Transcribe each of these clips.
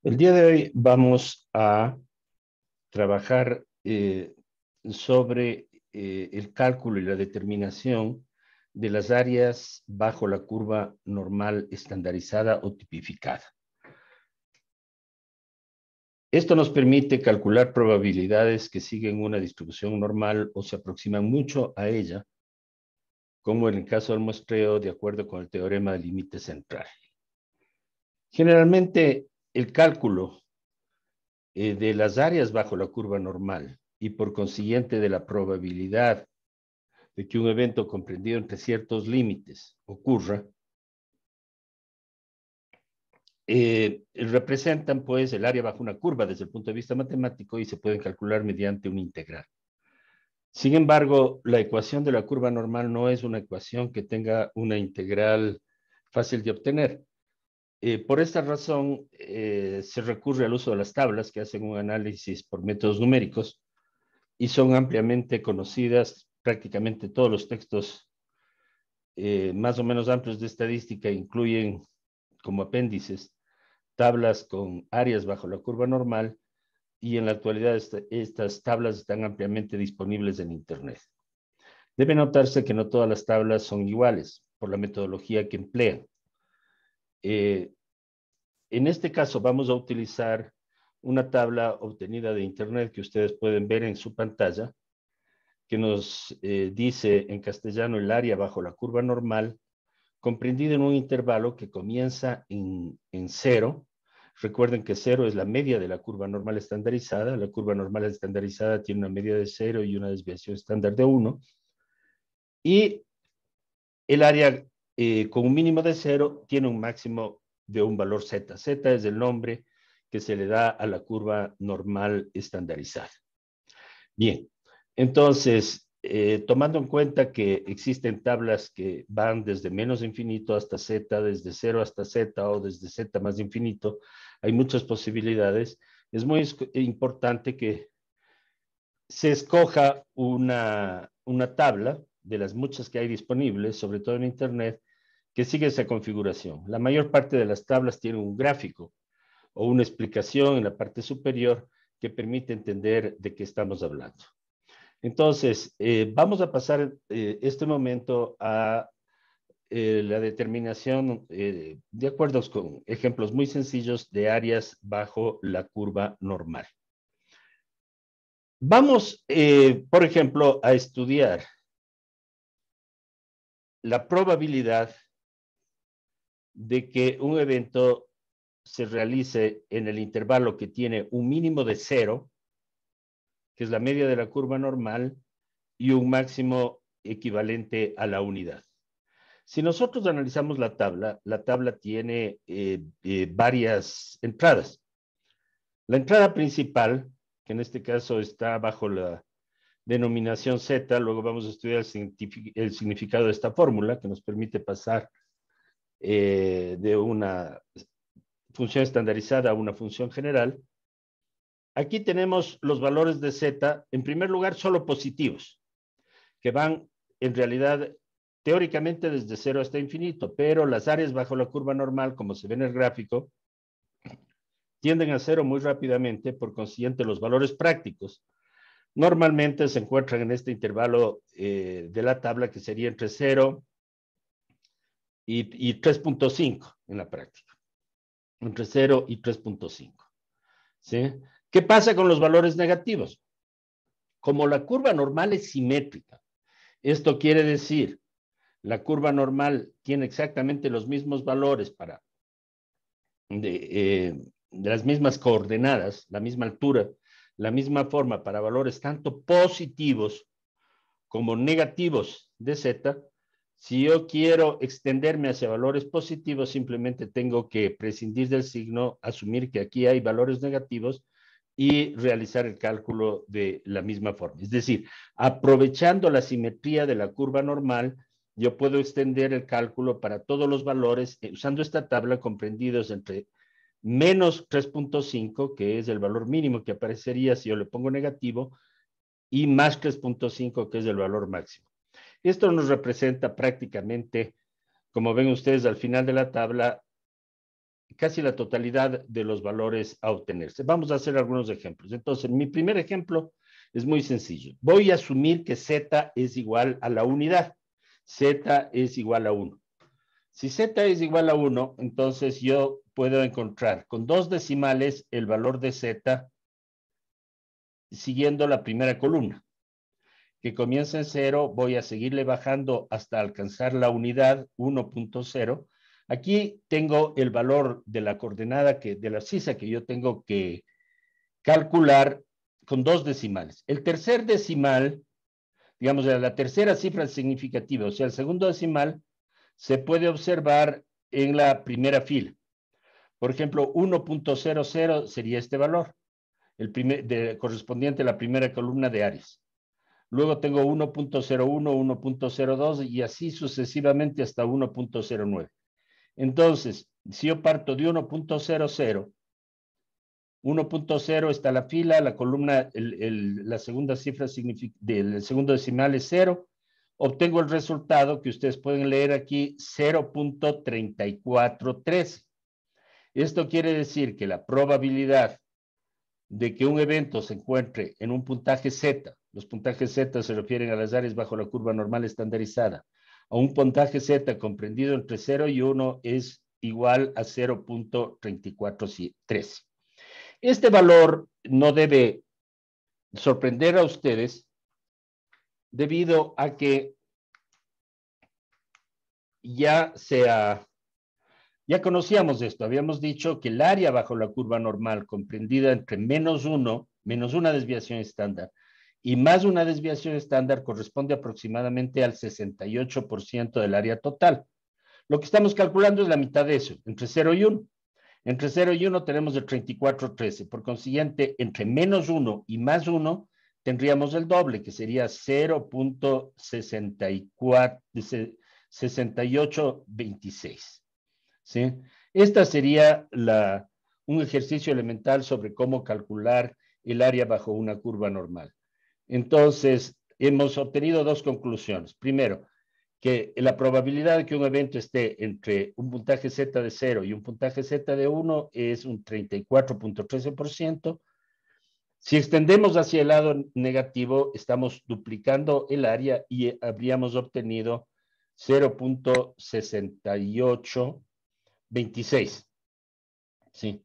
El día de hoy vamos a trabajar sobre el cálculo y la determinación de las áreas bajo la curva normal estandarizada o tipificada. Esto nos permite calcular probabilidades que siguen una distribución normal o se aproximan mucho a ella, como en el caso del muestreo de acuerdo con el teorema del límite central. Generalmente, el cálculo de las áreas bajo la curva normal y por consiguiente de la probabilidad de que un evento comprendido entre ciertos límites ocurra, representan pues el área bajo una curva desde el punto de vista matemático y se pueden calcular mediante un integral. Sin embargo, la ecuación de la curva normal no es una ecuación que tenga una integral fácil de obtener. Por esta razón, se recurre al uso de las tablas que hacen un análisis por métodos numéricos y son ampliamente conocidas. Prácticamente todos los textos más o menos amplios de estadística incluyen como apéndices tablas con áreas bajo la curva normal y en la actualidad estas tablas están ampliamente disponibles en Internet. Debe notarse que no todas las tablas son iguales por la metodología que emplean. En este caso vamos a utilizar una tabla obtenida de Internet que ustedes pueden ver en su pantalla, que nos dice en castellano el área bajo la curva normal, comprendida en un intervalo que comienza en 0. Recuerden que 0 es la media de la curva normal estandarizada. La curva normal estandarizada tiene una media de 0 y una desviación estándar de 1. Y el área con un mínimo de 0 tiene un máximo de un valor z. Z es el nombre que se le da a la curva normal estandarizada. Bien, entonces, tomando en cuenta que existen tablas que van desde menos infinito hasta z, desde 0 hasta z o desde z más infinito, hay muchas posibilidades. Es muy importante que se escoja una tabla de las muchas que hay disponibles, sobre todo en Internet, que sigue esa configuración. La mayor parte de las tablas tienen un gráfico o una explicación en la parte superior que permite entender de qué estamos hablando. Entonces, vamos a pasar este momento a la determinación de acuerdo con ejemplos muy sencillos de áreas bajo la curva normal. Vamos, por ejemplo, a estudiar la probabilidad de que un evento se realice en el intervalo que tiene un mínimo de 0, que es la media de la curva normal, y un máximo equivalente a la unidad. Si nosotros analizamos la tabla tiene varias entradas. La entrada principal, que en este caso está bajo la denominación Z, luego vamos a estudiar el significado de esta fórmula, que nos permite pasar de una función estandarizada a una función general. Aquí tenemos los valores de Z, en primer lugar, solo positivos, que van en realidad teóricamente desde 0 hasta infinito, pero las áreas bajo la curva normal, como se ve en el gráfico, tienden a 0 muy rápidamente, por consiguiente los valores prácticos normalmente se encuentran en este intervalo de la tabla que sería entre 0 y 3.5 en la práctica, entre 0 y 3.5. ¿Sí? ¿Qué pasa con los valores negativos? Como la curva normal es simétrica, esto quiere decir, la curva normal tiene exactamente los mismos valores de las mismas coordenadas, la misma altura, la misma forma para valores tanto positivos como negativos de Z. Si yo quiero extenderme hacia valores positivos, simplemente tengo que prescindir del signo, asumir que aquí hay valores negativos y realizar el cálculo de la misma forma. Es decir, aprovechando la simetría de la curva normal, yo puedo extender el cálculo para todos los valores usando esta tabla comprendidos entre menos 3.5, que es el valor mínimo que aparecería si yo le pongo negativo, y más 3.5, que es el valor máximo. Esto nos representa prácticamente, como ven ustedes al final de la tabla, casi la totalidad de los valores a obtenerse. Vamos a hacer algunos ejemplos. Entonces, mi primer ejemplo es muy sencillo. Voy a asumir que Z es igual a la unidad. Z es igual a 1. Si Z es igual a 1, entonces yo puedo encontrar con 2 decimales el valor de Z siguiendo la primera columna, que comienza en 0, voy a seguirle bajando hasta alcanzar la unidad 1.0. Aquí tengo el valor de la coordenada de la abscisa que yo tengo que calcular con 2 decimales. El tercer decimal, digamos, la tercera cifra significativa, o sea, el segundo decimal, se puede observar en la primera fila. Por ejemplo, 1.00 sería este valor, correspondiente a la primera columna de Aries. Luego tengo 1.01, 1.02 y así sucesivamente hasta 1.09. Entonces, si yo parto de 1.00, 1.0 está la fila, la columna, la segunda cifra del segundo decimal es 0, obtengo el resultado que ustedes pueden leer aquí, 0.3413. Esto quiere decir que la probabilidad de que un evento se encuentre en un puntaje Z, los puntajes Z se refieren a las áreas bajo la curva normal estandarizada, a un puntaje Z comprendido entre 0 y 1 es igual a 0.3413. Este valor no debe sorprender a ustedes debido a que ya conocíamos esto. Habíamos dicho que el área bajo la curva normal comprendida entre menos una desviación estándar y más una desviación estándar corresponde aproximadamente al 68% del área total. Lo que estamos calculando es la mitad de eso, entre 0 y 1. Entre 0 y 1 tenemos el 3413. Por consiguiente, entre menos 1 y más 1 tendríamos el doble, que sería 0.6826. ¿Sí? Esta sería un ejercicio elemental sobre cómo calcular el área bajo una curva normal. Entonces, hemos obtenido dos conclusiones. Primero, que la probabilidad de que un evento esté entre un puntaje Z de 0 y un puntaje Z de 1 es un 34.13%. Si extendemos hacia el lado negativo, estamos duplicando el área y habríamos obtenido 0.6826. ¿Sí?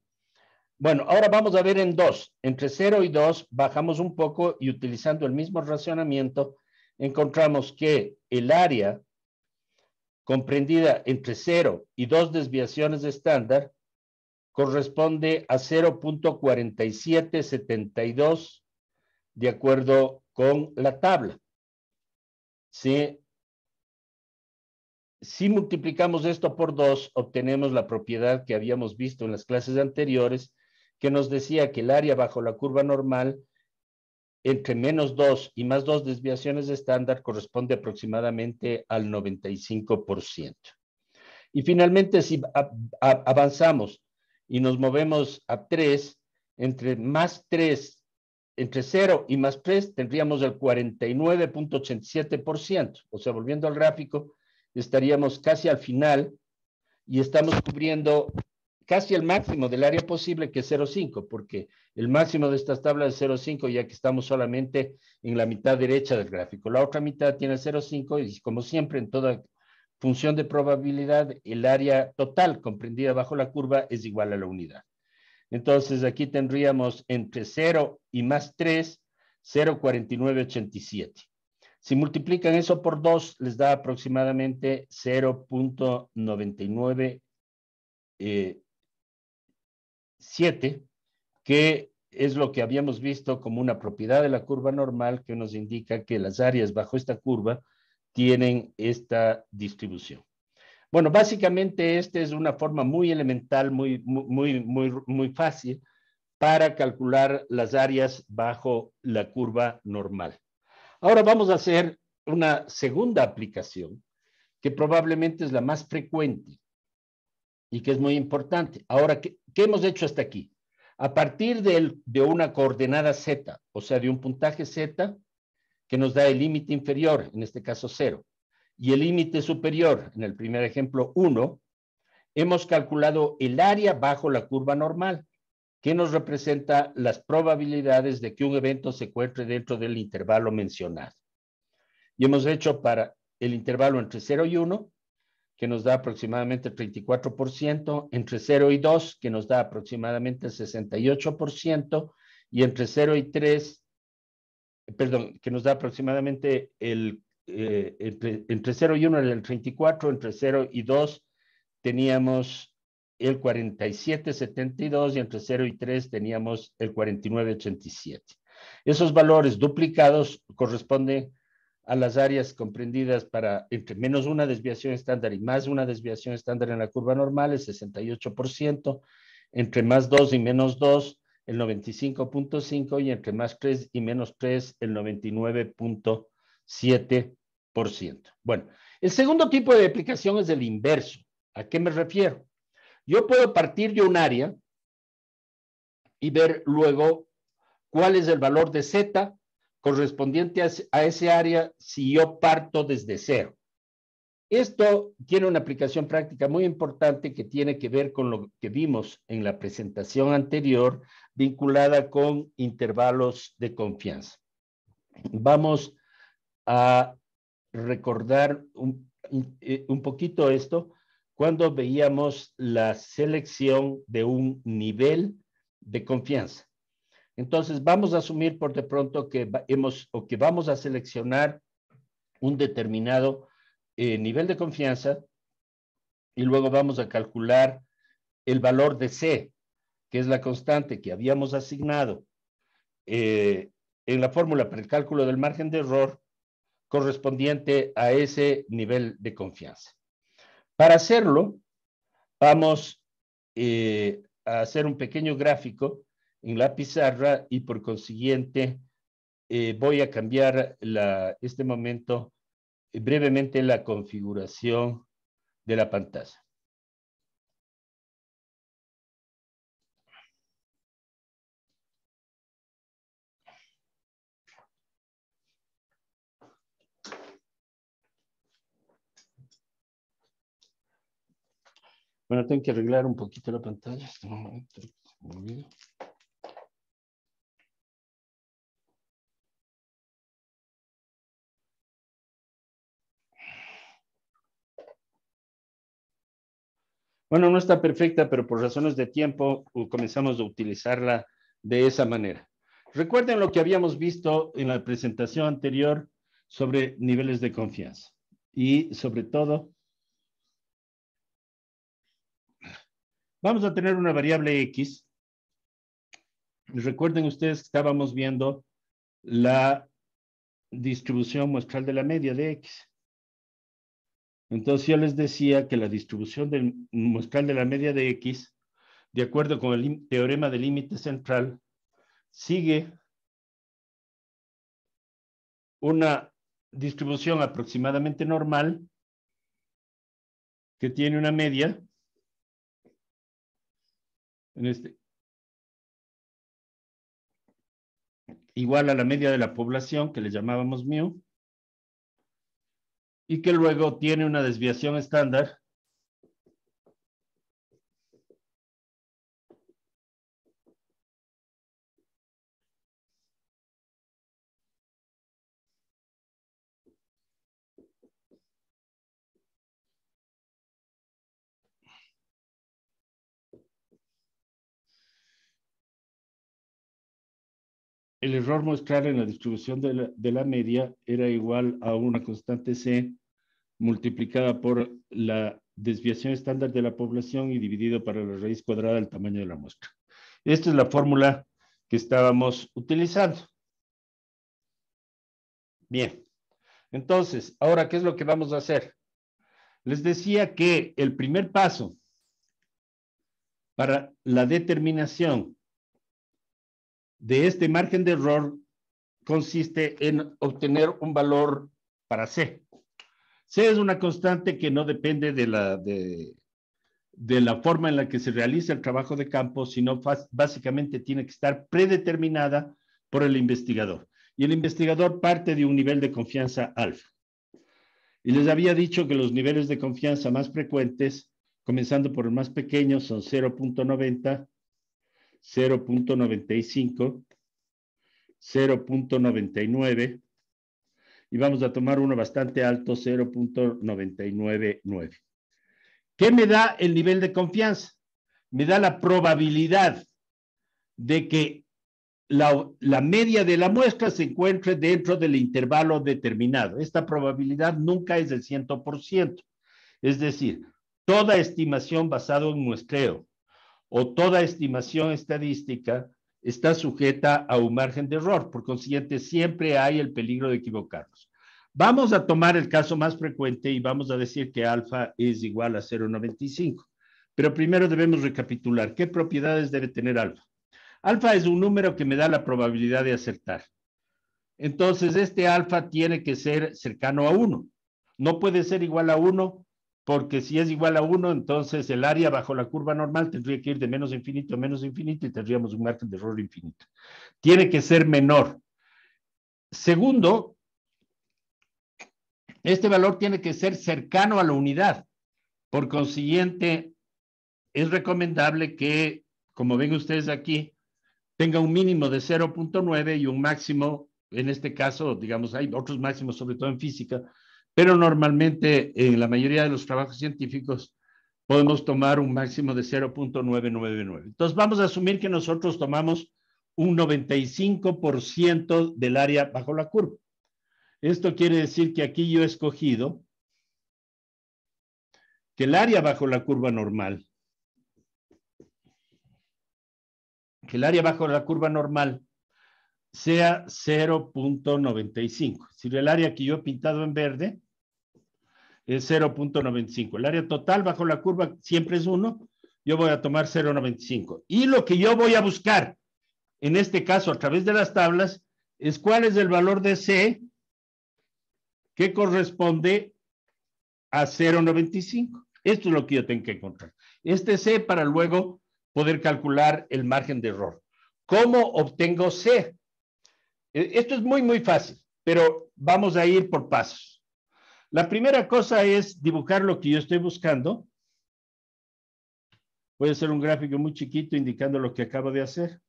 Bueno, ahora vamos a ver en 2. Entre 0 y 2 bajamos un poco y utilizando el mismo racionamiento encontramos que el área comprendida entre 0 y 2 desviaciones estándar corresponde a 0.4772 de acuerdo con la tabla. Si multiplicamos esto por 2, obtenemos la propiedad que habíamos visto en las clases anteriores, que nos decía que el área bajo la curva normal entre menos 2 y más 2 desviaciones estándar corresponde aproximadamente al 95%. Y finalmente, si avanzamos y nos movemos a 3, entre 0 y más 3, tendríamos el 49.87%. O sea, volviendo al gráfico, estaríamos casi al final y estamos cubriendo casi el máximo del área posible, que es 0.5, porque el máximo de estas tablas es 0.5, ya que estamos solamente en la mitad derecha del gráfico. La otra mitad tiene 0.5 y, como siempre, en toda función de probabilidad, el área total comprendida bajo la curva es igual a la unidad. Entonces, aquí tendríamos entre 0 y más 3, 0.4987. Si multiplican eso por 2, les da aproximadamente 0.997, que es lo que habíamos visto como una propiedad de la curva normal que nos indica que las áreas bajo esta curva tienen esta distribución. Bueno, básicamente esta es una forma muy elemental, muy fácil para calcular las áreas bajo la curva normal. Ahora vamos a hacer una segunda aplicación que probablemente es la más frecuente y que es muy importante. Ahora, ¿qué hemos hecho hasta aquí? A partir de una coordenada Z, o sea, de un puntaje Z, que nos da el límite inferior, en este caso 0, y el límite superior, en el primer ejemplo 1, hemos calculado el área bajo la curva normal, que nos representa las probabilidades de que un evento se encuentre dentro del intervalo mencionado. Y hemos hecho para el intervalo entre 0 y 1, que nos da aproximadamente 34%, entre 0 y 2, que nos da aproximadamente 68%, y entre 0 y 3, perdón, que nos da aproximadamente entre 0 y 1 era el 34, entre 0 y 2 teníamos el 47,72 y entre 0 y 3 teníamos el 49,87. Esos valores duplicados corresponden a las áreas comprendidas para entre menos una desviación estándar y más una desviación estándar en la curva normal, el 68%, entre más 2 y menos 2, el 95,5%, y entre más 3 y menos 3, el 99,7%. Bueno, el segundo tipo de aplicación es el inverso. ¿A qué me refiero? Yo puedo partir de un área y ver luego cuál es el valor de Z correspondiente a ese área si yo parto desde cero. Esto tiene una aplicación práctica muy importante que tiene que ver con lo que vimos en la presentación anterior, vinculada con intervalos de confianza. Vamos a recordar un poquito esto cuando veíamos la selección de un nivel de confianza. Entonces, vamos a asumir por de pronto que vamos a seleccionar un determinado nivel de confianza y luego vamos a calcular el valor de C, que es la constante que habíamos asignado en la fórmula para el cálculo del margen de error correspondiente a ese nivel de confianza. Para hacerlo, vamos a hacer un pequeño gráfico en la pizarra y por consiguiente voy a cambiar este momento brevemente la configuración de la pantalla. Bueno, tengo que arreglar un poquito la pantalla. Este momento, me olvido. Bueno, no está perfecta, pero por razones de tiempo comenzamos a utilizarla de esa manera. Recuerden lo que habíamos visto en la presentación anterior sobre niveles de confianza. Y sobre todo, vamos a tener una variable X. Recuerden ustedes que estábamos viendo la distribución muestral de la media de X. Entonces yo les decía que la distribución muestral de la media de X, de acuerdo con el teorema del límite central, sigue una distribución aproximadamente normal que tiene una media igual a la media de la población, que le llamábamos mu, y que luego tiene una desviación estándar el error muestral en la distribución de la media era igual a una constante C multiplicada por la desviación estándar de la población y dividido para la raíz cuadrada del tamaño de la muestra. Esta es la fórmula que estábamos utilizando. Bien, entonces, ahora, ¿qué es lo que vamos a hacer? Les decía que el primer paso para la determinación de este margen de error consiste en obtener un valor para C. C es una constante que no depende de la forma en la que se realiza el trabajo de campo, sino básicamente tiene que estar predeterminada por el investigador. Y el investigador parte de un nivel de confianza alfa. Y les había dicho que los niveles de confianza más frecuentes comenzando por el más pequeño, son 0.90, 0.95, 0.99, y vamos a tomar uno bastante alto, 0.999. ¿Qué me da el nivel de confianza? Me da la probabilidad de que la media de la muestra se encuentre dentro del intervalo determinado. Esta probabilidad nunca es del 100%. Es decir, toda estimación basada en muestreo o toda estimación estadística está sujeta a un margen de error. Por consiguiente, siempre hay el peligro de equivocarnos. Vamos a tomar el caso más frecuente y vamos a decir que alfa es igual a 0.95. Pero primero debemos recapitular. ¿Qué propiedades debe tener alfa? Alfa es un número que me da la probabilidad de acertar. Entonces, este alfa tiene que ser cercano a 1. No puede ser igual a 1, porque si es igual a 1, entonces el área bajo la curva normal tendría que ir de menos infinito a menos infinito y tendríamos un margen de error infinito. Tiene que ser menor. Segundo, este valor tiene que ser cercano a la unidad. Por consiguiente, es recomendable que, como ven ustedes aquí, tenga un mínimo de 0.9 y un máximo, en este caso, digamos, hay otros máximos, sobre todo en física, pero normalmente en la mayoría de los trabajos científicos podemos tomar un máximo de 0.999. Entonces vamos a asumir que nosotros tomamos un 95% del área bajo la curva. Esto quiere decir que aquí yo he escogido que el área bajo la curva normal, sea 0.95. Es decir, el área que yo he pintado en verde es 0.95. El área total bajo la curva siempre es 1. Yo voy a tomar 0.95. Y lo que yo voy a buscar, en este caso a través de las tablas, es cuál es el valor de C que corresponde a 0.95. Esto es lo que yo tengo que encontrar. Este C para luego poder calcular el margen de error. ¿Cómo obtengo C? Esto es muy, muy fácil, pero vamos a ir por pasos. La primera cosa es dibujar lo que yo estoy buscando. Voy a hacer un gráfico muy chiquito indicando lo que acabo de hacer.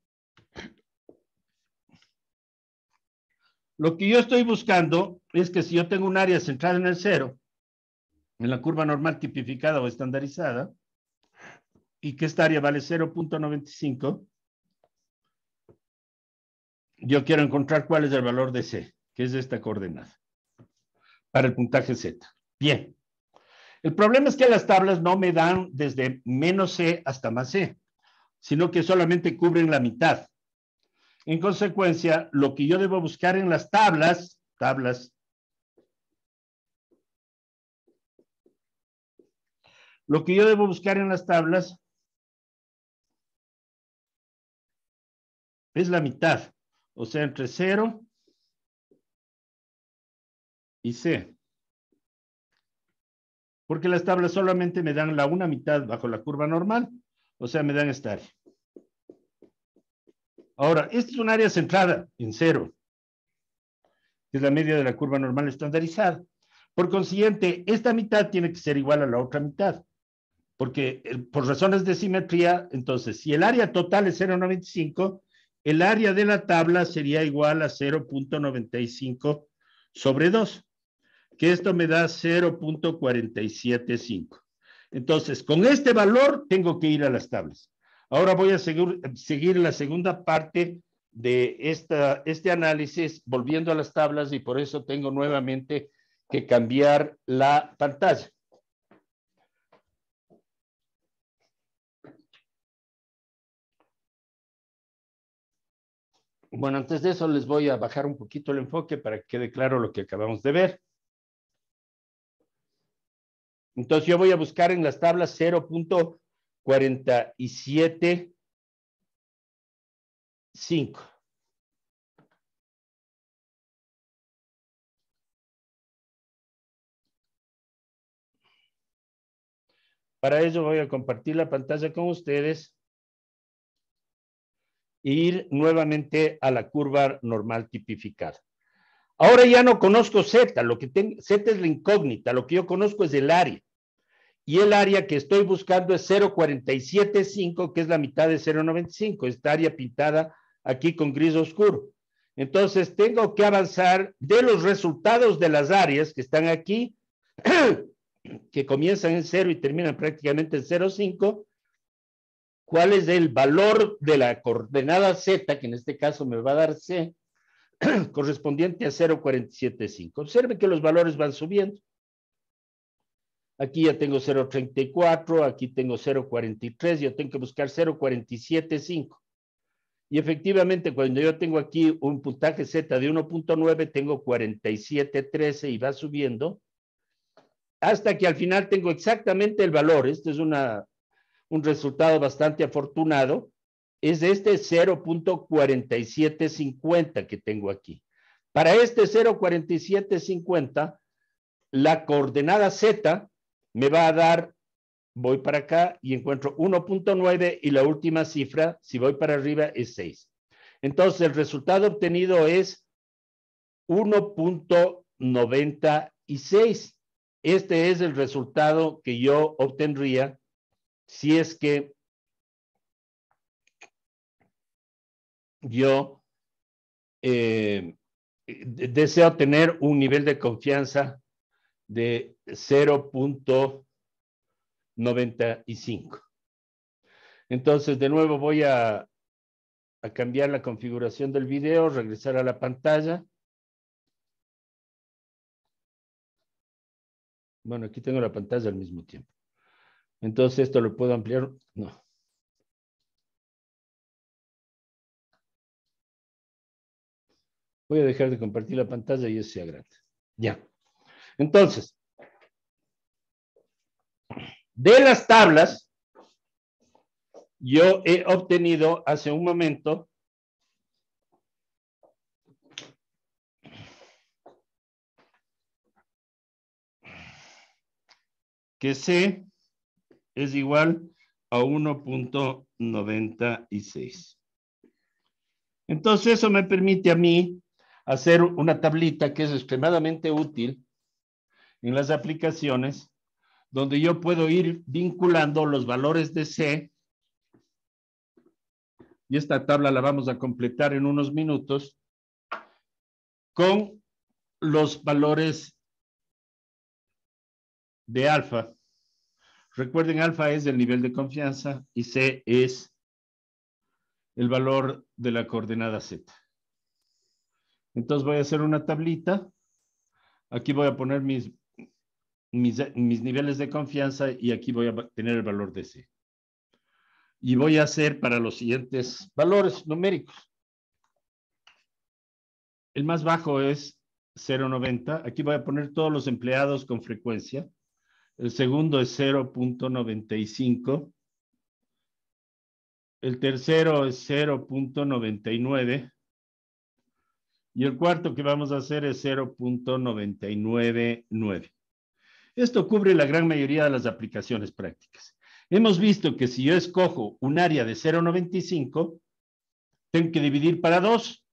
Lo que yo estoy buscando es que si yo tengo un área centrada en el 0, en la curva normal tipificada o estandarizada, y que esta área vale 0.95, yo quiero encontrar cuál es el valor de C, que es esta coordenada, para el puntaje Z. Bien. El problema es que las tablas no me dan desde menos C hasta más C, sino que solamente cubren la mitad. En consecuencia, lo que yo debo buscar en las tablas, lo que yo debo buscar en las tablas es la mitad, o sea, entre 0 y C. Porque las tablas solamente me dan la una mitad bajo la curva normal, o sea, me dan esta área. Ahora, esta es un área centrada en 0, que es la media de la curva normal estandarizada. Por consiguiente, esta mitad tiene que ser igual a la otra mitad, porque por razones de simetría, entonces, si el área total es 0.95, el área de la tabla sería igual a 0.95 sobre 2, que esto me da 0.475. Entonces, con este valor tengo que ir a las tablas. Ahora voy a seguir la segunda parte de este análisis, volviendo a las tablas, y por eso tengo nuevamente que cambiar la pantalla. Bueno, antes de eso les voy a bajar un poquito el enfoque para que quede claro lo que acabamos de ver. Entonces yo voy a buscar en las tablas 0.475. Para ello voy a compartir la pantalla con ustedes e ir nuevamente a la curva normal tipificada. Ahora ya no conozco Z, Z es la incógnita, lo que yo conozco es el área. y el área que estoy buscando es 0.475, que es la mitad de 0.95, esta área pintada aquí con gris oscuro. Entonces, tengo que avanzar de los resultados de las áreas que están aquí, que comienzan en 0 y terminan prácticamente en 0.5, cuál es el valor de la coordenada Z, que en este caso me va a dar C, correspondiente a 0.475. Observe que los valores van subiendo. Aquí ya tengo 0.34, aquí tengo 0.43, yo tengo que buscar 0.475. Y efectivamente, cuando yo tengo aquí un puntaje Z de 1.9, tengo 47.13 y va subiendo, hasta que al final tengo exactamente el valor. Este es un resultado bastante afortunado. Es este 0.4750 que tengo aquí. Para este 0.4750, la coordenada Z me va a dar, voy para acá y encuentro 1.9 y la última cifra, si voy para arriba, es 6. Entonces, el resultado obtenido es 1.96. Este es el resultado que yo obtendría si es que yo deseo tener un nivel de confianza de 0.95. Entonces, de nuevo voy a cambiar la configuración del video, regresar a la pantalla. Bueno, aquí tengo la pantalla al mismo tiempo. Entonces, esto lo puedo ampliar. No. Voy a dejar de compartir la pantalla y eso sea grande. Ya. Entonces, de las tablas, yo he obtenido hace un momento que C es igual a 1.96. Entonces, eso me permite a mí hacer una tablita que es extremadamente útil en las aplicaciones, donde yo puedo ir vinculando los valores de C, y esta tabla la vamos a completar en unos minutos, con los valores de alfa. Recuerden, alfa es el nivel de confianza y C es el valor de la coordenada Z. Entonces voy a hacer una tablita. Aquí voy a poner mis niveles de confianza y aquí voy a tener el valor de C. Y voy a hacer para los siguientes valores numéricos. El más bajo es 0.90. Aquí voy a poner todos los empleados con frecuencia. El segundo es 0.95. El tercero es 0.99. Y el cuarto que vamos a hacer es 0.999. Esto cubre la gran mayoría de las aplicaciones prácticas. Hemos visto que si yo escojo un área de 0.95, tengo que dividir para 2.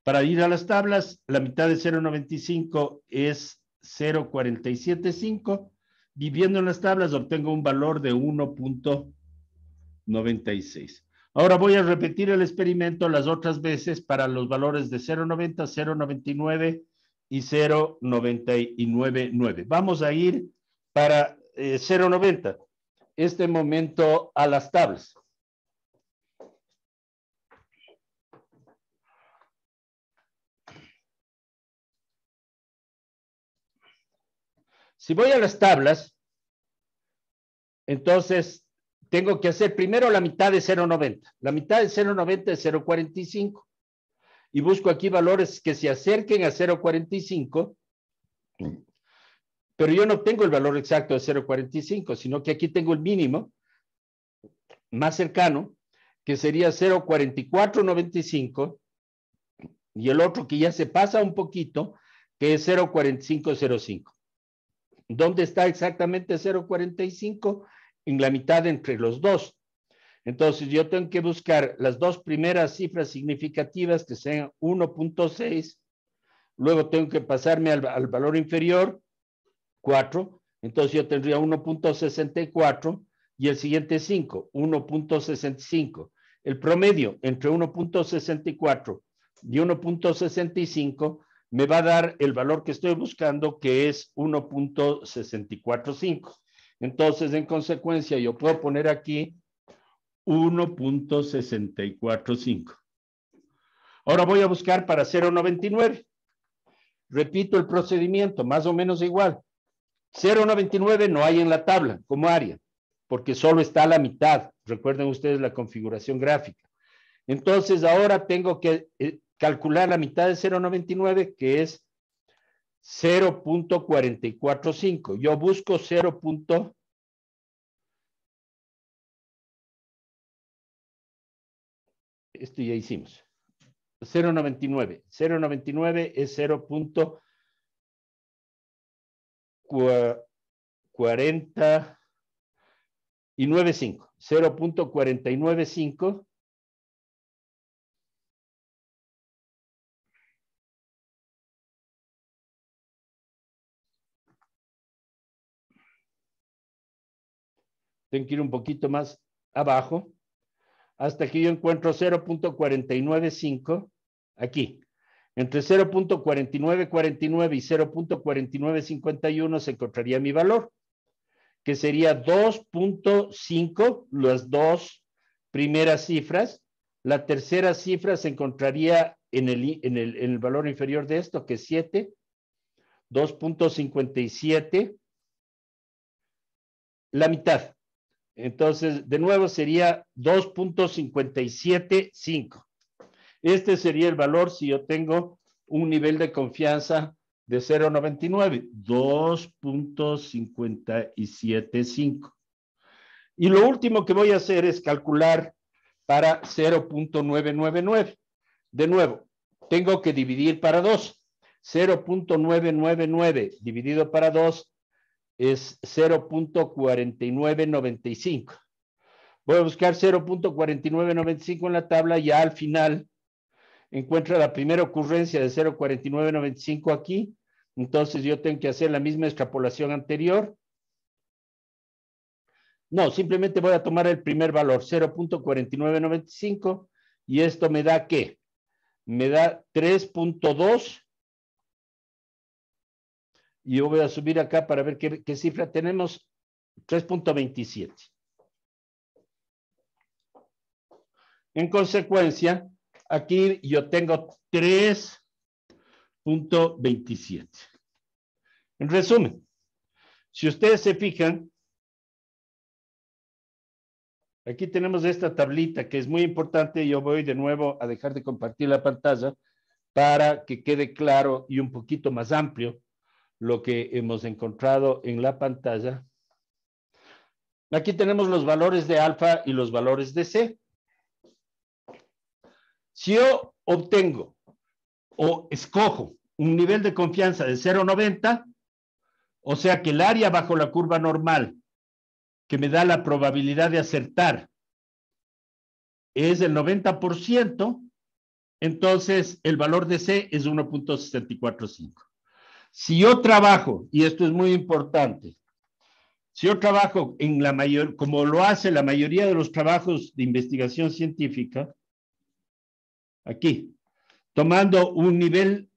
Para ir a las tablas, la mitad de 0.95 es 0.475. Viviendo en las tablas, obtengo un valor de 1.96. Ahora voy a repetir el experimento las otras veces para los valores de 0.90, 0.99 y 0.999. Vamos a ir para 0.90. Este momento a las tablas. Si voy a las tablas, entonces tengo que hacer primero la mitad de 0.90. La mitad de 0.90 es 0.45. Y busco aquí valores que se acerquen a 0.45, pero yo no tengo el valor exacto de 0.45, sino que aquí tengo el mínimo más cercano, que sería 0.4495, y el otro que ya se pasa un poquito, que es 0.4505. ¿Dónde está exactamente 0.45? En la mitad entre los dos. Entonces, yo tengo que buscar las dos primeras cifras significativas, que sean 1.6, luego tengo que pasarme al valor inferior, 4, Entonces yo tendría 1.64 y el siguiente 5, 1.65. El promedio entre 1.64 y 1.65 me va a dar el valor que estoy buscando, que es 1.645. Entonces, en consecuencia, yo puedo poner aquí 1.645. Ahora voy a buscar para 0.99. Repito el procedimiento, más o menos igual. 0.99 no hay en la tabla como área, porque solo está a la mitad. Recuerden ustedes la configuración gráfica. Entonces, ahora tengo que calcular la mitad de 0.99, que es 0.445. Yo busco 0. Esto ya hicimos. 0.99. 0.99 es 0.495. 0.495. Tengo que ir un poquito más abajo hasta que yo encuentro 0.495 aquí. Entre 0.4949 y 0.4951 se encontraría mi valor, que sería 2.5, las dos primeras cifras. La tercera cifra se encontraría en el valor inferior de esto, que es 7, 2.57, la mitad. Entonces, de nuevo sería 2.575. Este sería el valor si yo tengo un nivel de confianza de 0.99, 2.575. Y lo último que voy a hacer es calcular para 0.999. De nuevo, tengo que dividir para 2. 0.999 dividido para 2 es 0.4995. Voy a buscar 0.4995 en la tabla y al final encuentro la primera ocurrencia de 0.4995 aquí. Entonces yo tengo que hacer la misma extrapolación anterior. No, simplemente voy a tomar el primer valor, 0.4995, y esto me da ¿qué? Me da 3.2. Y yo voy a subir acá para ver qué cifra tenemos. 3.27. En consecuencia, aquí yo tengo 3.27. En resumen, si ustedes se fijan, aquí tenemos esta tablita que es muy importante. Yo voy de nuevo a dejar de compartir la pantalla para que quede claro y un poquito más amplio lo que hemos encontrado en la pantalla. Aquí tenemos los valores de alfa y los valores de C. Si yo obtengo o escojo un nivel de confianza de 0.90, o sea que el área bajo la curva normal que me da la probabilidad de acertar es del 90%, entonces el valor de C es 1.645. Si yo trabajo, y esto es muy importante, si yo trabajo en la mayor, como lo hace la mayoría de los trabajos de investigación científica, aquí, tomando un nivel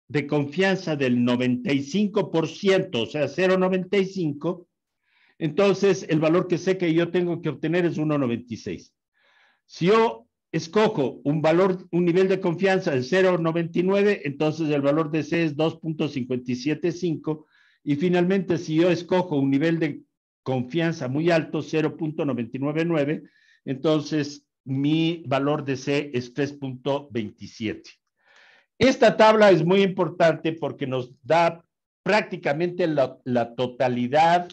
de confianza del 95%, o sea, 0.95, entonces el valor que sé que yo tengo que obtener es 1.96. Si yo escojo un nivel de confianza de 0.99, entonces el valor de C es 2.575. Y finalmente, si yo escojo un nivel de confianza muy alto, 0.999, entonces mi valor de C es 3.27. Esta tabla es muy importante porque nos da prácticamente la totalidad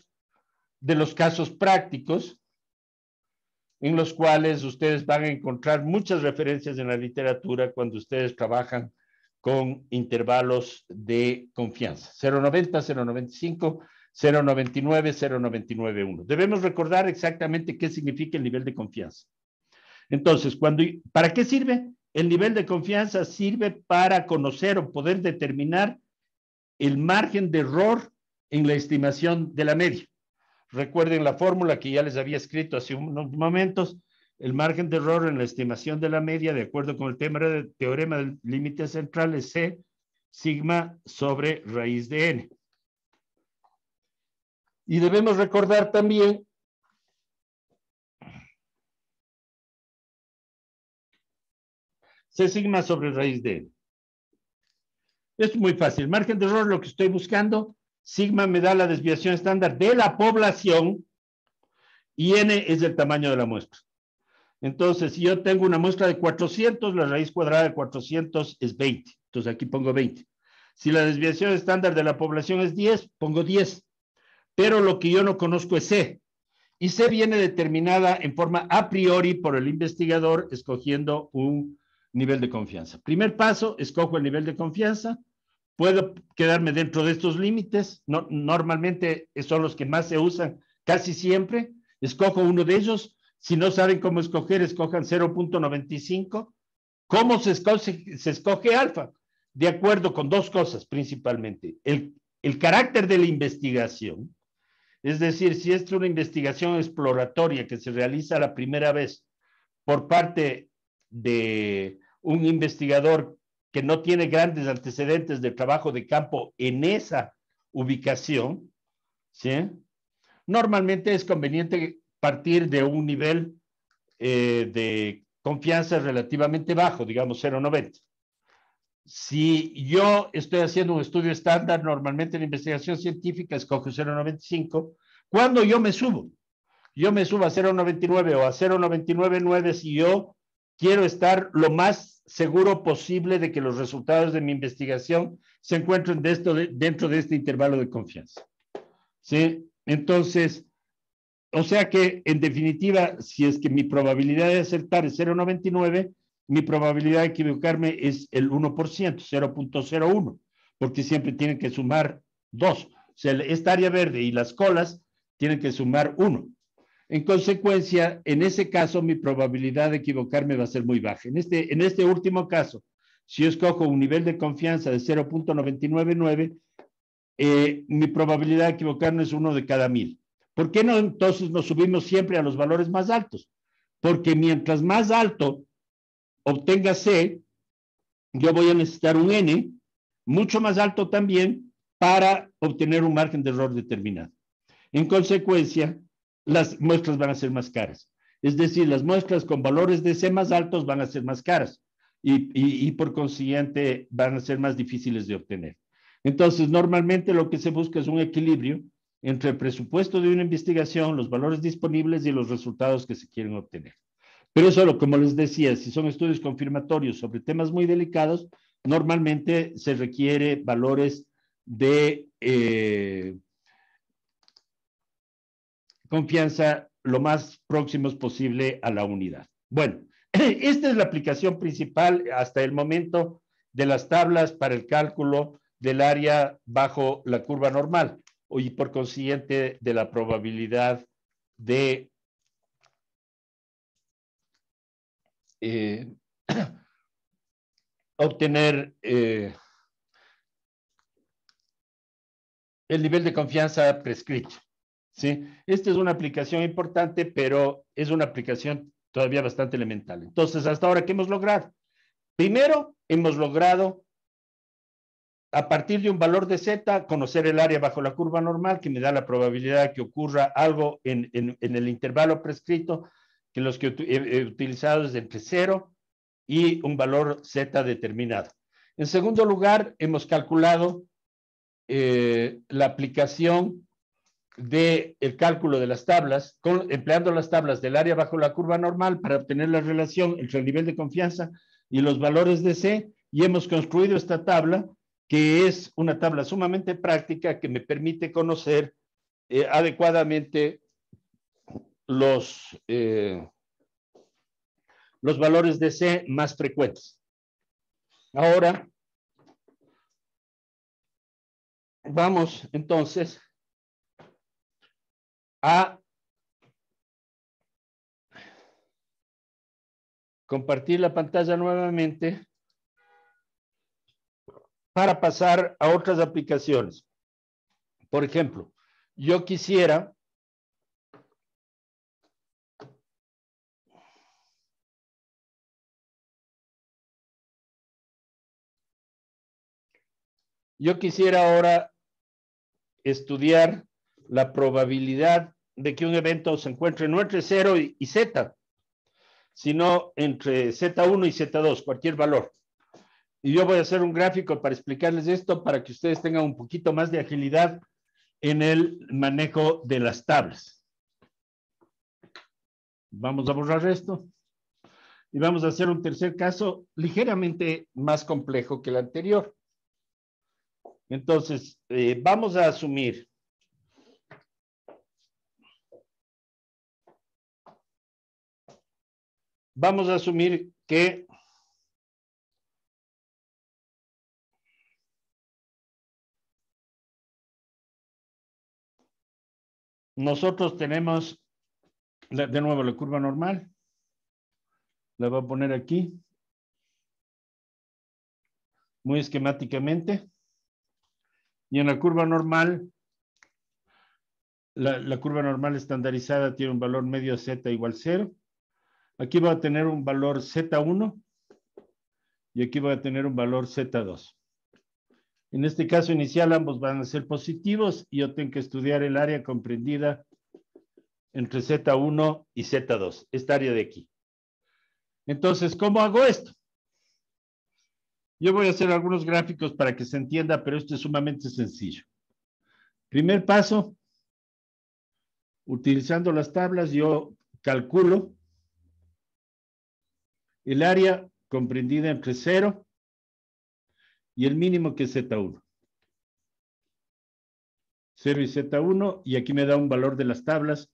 de los casos prácticos en los cuales ustedes van a encontrar muchas referencias en la literatura cuando ustedes trabajan con intervalos de confianza. 0.90, 0.95, 0.99, 0.991. Debemos recordar exactamente qué significa el nivel de confianza. Entonces, ¿para qué sirve? El nivel de confianza sirve para conocer o poder determinar el margen de error en la estimación de la media. Recuerden la fórmula que ya les había escrito hace unos momentos. El margen de error en la estimación de la media, de acuerdo con el teorema del límite central, es C sigma sobre raíz de n. Y debemos recordar también C sigma sobre raíz de n. Esto es muy fácil. Margen de error, lo que estoy buscando, sigma me da la desviación estándar de la población y n es el tamaño de la muestra. Entonces, si yo tengo una muestra de 400, la raíz cuadrada de 400 es 20. Entonces, aquí pongo 20. Si la desviación estándar de la población es 10, pongo 10. Pero lo que yo no conozco es C. Y C viene determinada en forma a priori por el investigador escogiendo un nivel de confianza. Primer paso, escojo el nivel de confianza. Puedo quedarme dentro de estos límites. No, normalmente son los que más se usan casi siempre. Escojo uno de ellos. Si no saben cómo escoger, escojan 0.95. ¿Cómo se escoge alfa? De acuerdo con dos cosas principalmente. El carácter de la investigación, es decir, si es una investigación exploratoria que se realiza la primera vez por parte de un investigador que no tiene grandes antecedentes de trabajo de campo en esa ubicación, ¿sí? Normalmente es conveniente partir de un nivel de confianza relativamente bajo, digamos 0.90. Si yo estoy haciendo un estudio estándar, normalmente en investigación científica escojo 0.95. Cuando yo me subo a 0.99 o a 0.999 si yo quiero estar lo más seguro posible de que los resultados de mi investigación se encuentren dentro de este intervalo de confianza. ¿Sí? Entonces, o sea que, en definitiva, si es que mi probabilidad de acertar es 0.99, mi probabilidad de equivocarme es el 1%, 0.01, porque siempre tienen que sumar 2. O sea, esta área verde y las colas tienen que sumar 1. En consecuencia, en ese caso, mi probabilidad de equivocarme va a ser muy baja. En este último caso, si yo escojo un nivel de confianza de 0.999, mi probabilidad de equivocarme es 1 de cada 1000. ¿Por qué no entonces nos subimos siempre a los valores más altos? Porque mientras más alto obtenga C, yo voy a necesitar un N mucho más alto también para obtener un margen de error determinado. En consecuencia, las muestras van a ser más caras. Es decir, las muestras con valores de C más altos van a ser más caras y por consiguiente van a ser más difíciles de obtener. Entonces, normalmente lo que se busca es un equilibrio entre el presupuesto de una investigación, los valores disponibles y los resultados que se quieren obtener. Pero solo, como les decía, si son estudios confirmatorios sobre temas muy delicados, normalmente se requiere valores de confianza lo más próximos posible a la unidad. Bueno, esta es la aplicación principal hasta el momento de las tablas para el cálculo del área bajo la curva normal y por consiguiente de la probabilidad de obtener el nivel de confianza prescrito. ¿Sí? Esta es una aplicación importante, pero es una aplicación todavía bastante elemental. Entonces, hasta ahora, ¿qué hemos logrado? Primero, hemos logrado, a partir de un valor de Z, conocer el área bajo la curva normal, que me da la probabilidad de que ocurra algo en el intervalo prescrito, que los que he utilizado es entre 0 y un valor Z determinado. En segundo lugar, hemos calculado la aplicación del cálculo de las tablas, empleando las tablas del área bajo la curva normal para obtener la relación entre el nivel de confianza y los valores de C, y hemos construido esta tabla, que es una tabla sumamente práctica que me permite conocer adecuadamente los valores de C más frecuentes. Ahora, vamos entonces a compartir la pantalla nuevamente para pasar a otras aplicaciones. Por ejemplo, yo quisiera ahora estudiar la probabilidad de que un evento se encuentre no entre 0 y Z, sino entre Z1 y Z2, cualquier valor. Y yo voy a hacer un gráfico para explicarles esto para que ustedes tengan un poquito más de agilidad en el manejo de las tablas. Vamos a borrar esto. Y vamos a hacer un tercer caso ligeramente más complejo que el anterior. Entonces, vamos a asumir que nosotros tenemos, de nuevo, la curva normal. La voy a poner aquí, muy esquemáticamente. Y en la curva normal, la curva normal estandarizada tiene un valor medio Z igual 0. Aquí va a tener un valor Z1 y aquí va a tener un valor Z2. En este caso inicial ambos van a ser positivos y yo tengo que estudiar el área comprendida entre Z1 y Z2, esta área de aquí. Entonces, ¿cómo hago esto? Yo voy a hacer algunos gráficos para que se entienda, pero esto es sumamente sencillo. Primer paso, utilizando las tablas, yo calculo el área comprendida entre 0 y el mínimo que es Z1. 0 y Z1, y aquí me da un valor de las tablas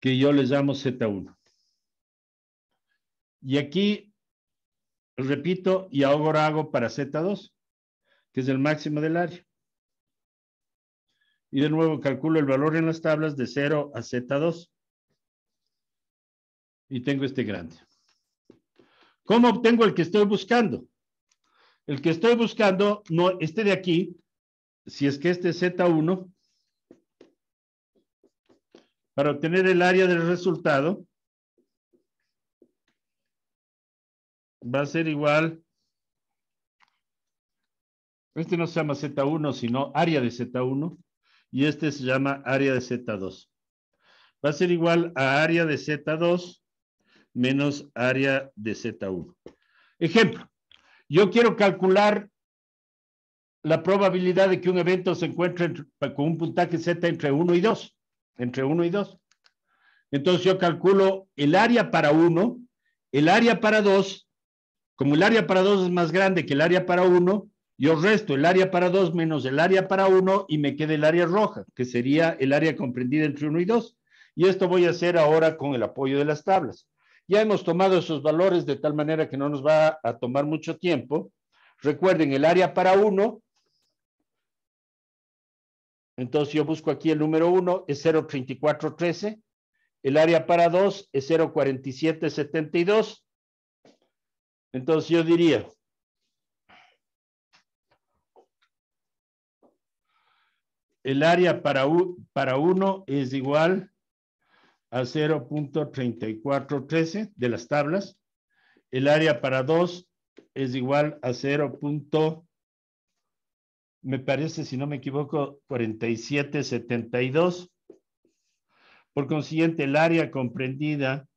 que yo les llamo Z1. Y aquí, repito, y ahora hago para Z2, que es el máximo del área. Y de nuevo calculo el valor en las tablas de 0 a Z2. Y tengo este grande. ¿Cómo obtengo el que estoy buscando? El que estoy buscando, no, este de aquí, si es que este es Z1, para obtener el área del resultado, va a ser igual, este no se llama Z1, sino área de Z1, y este se llama área de Z2. Va a ser igual a área de Z2 menos área de Z1. Ejemplo, yo quiero calcular la probabilidad de que un evento se encuentre con un puntaje Z entre 1 y 2. Entre 1 y 2. Entonces yo calculo el área para 1, el área para 2. Como el área para 2 es más grande que el área para 1, yo resto el área para 2 menos el área para 1 y me queda el área roja, que sería el área comprendida entre 1 y 2. Y esto voy a hacer ahora con el apoyo de las tablas. Ya hemos tomado esos valores de tal manera que no nos va a tomar mucho tiempo. Recuerden, el área para 1, entonces yo busco aquí el número 1, es 0.3413. El área para 2 es 0.4772. Entonces yo diría, el área para 1 es igual a 0.3413 de las tablas. El área para 2 es igual a 0. Me parece, si no me equivoco, 4772. Por consiguiente, el área comprendida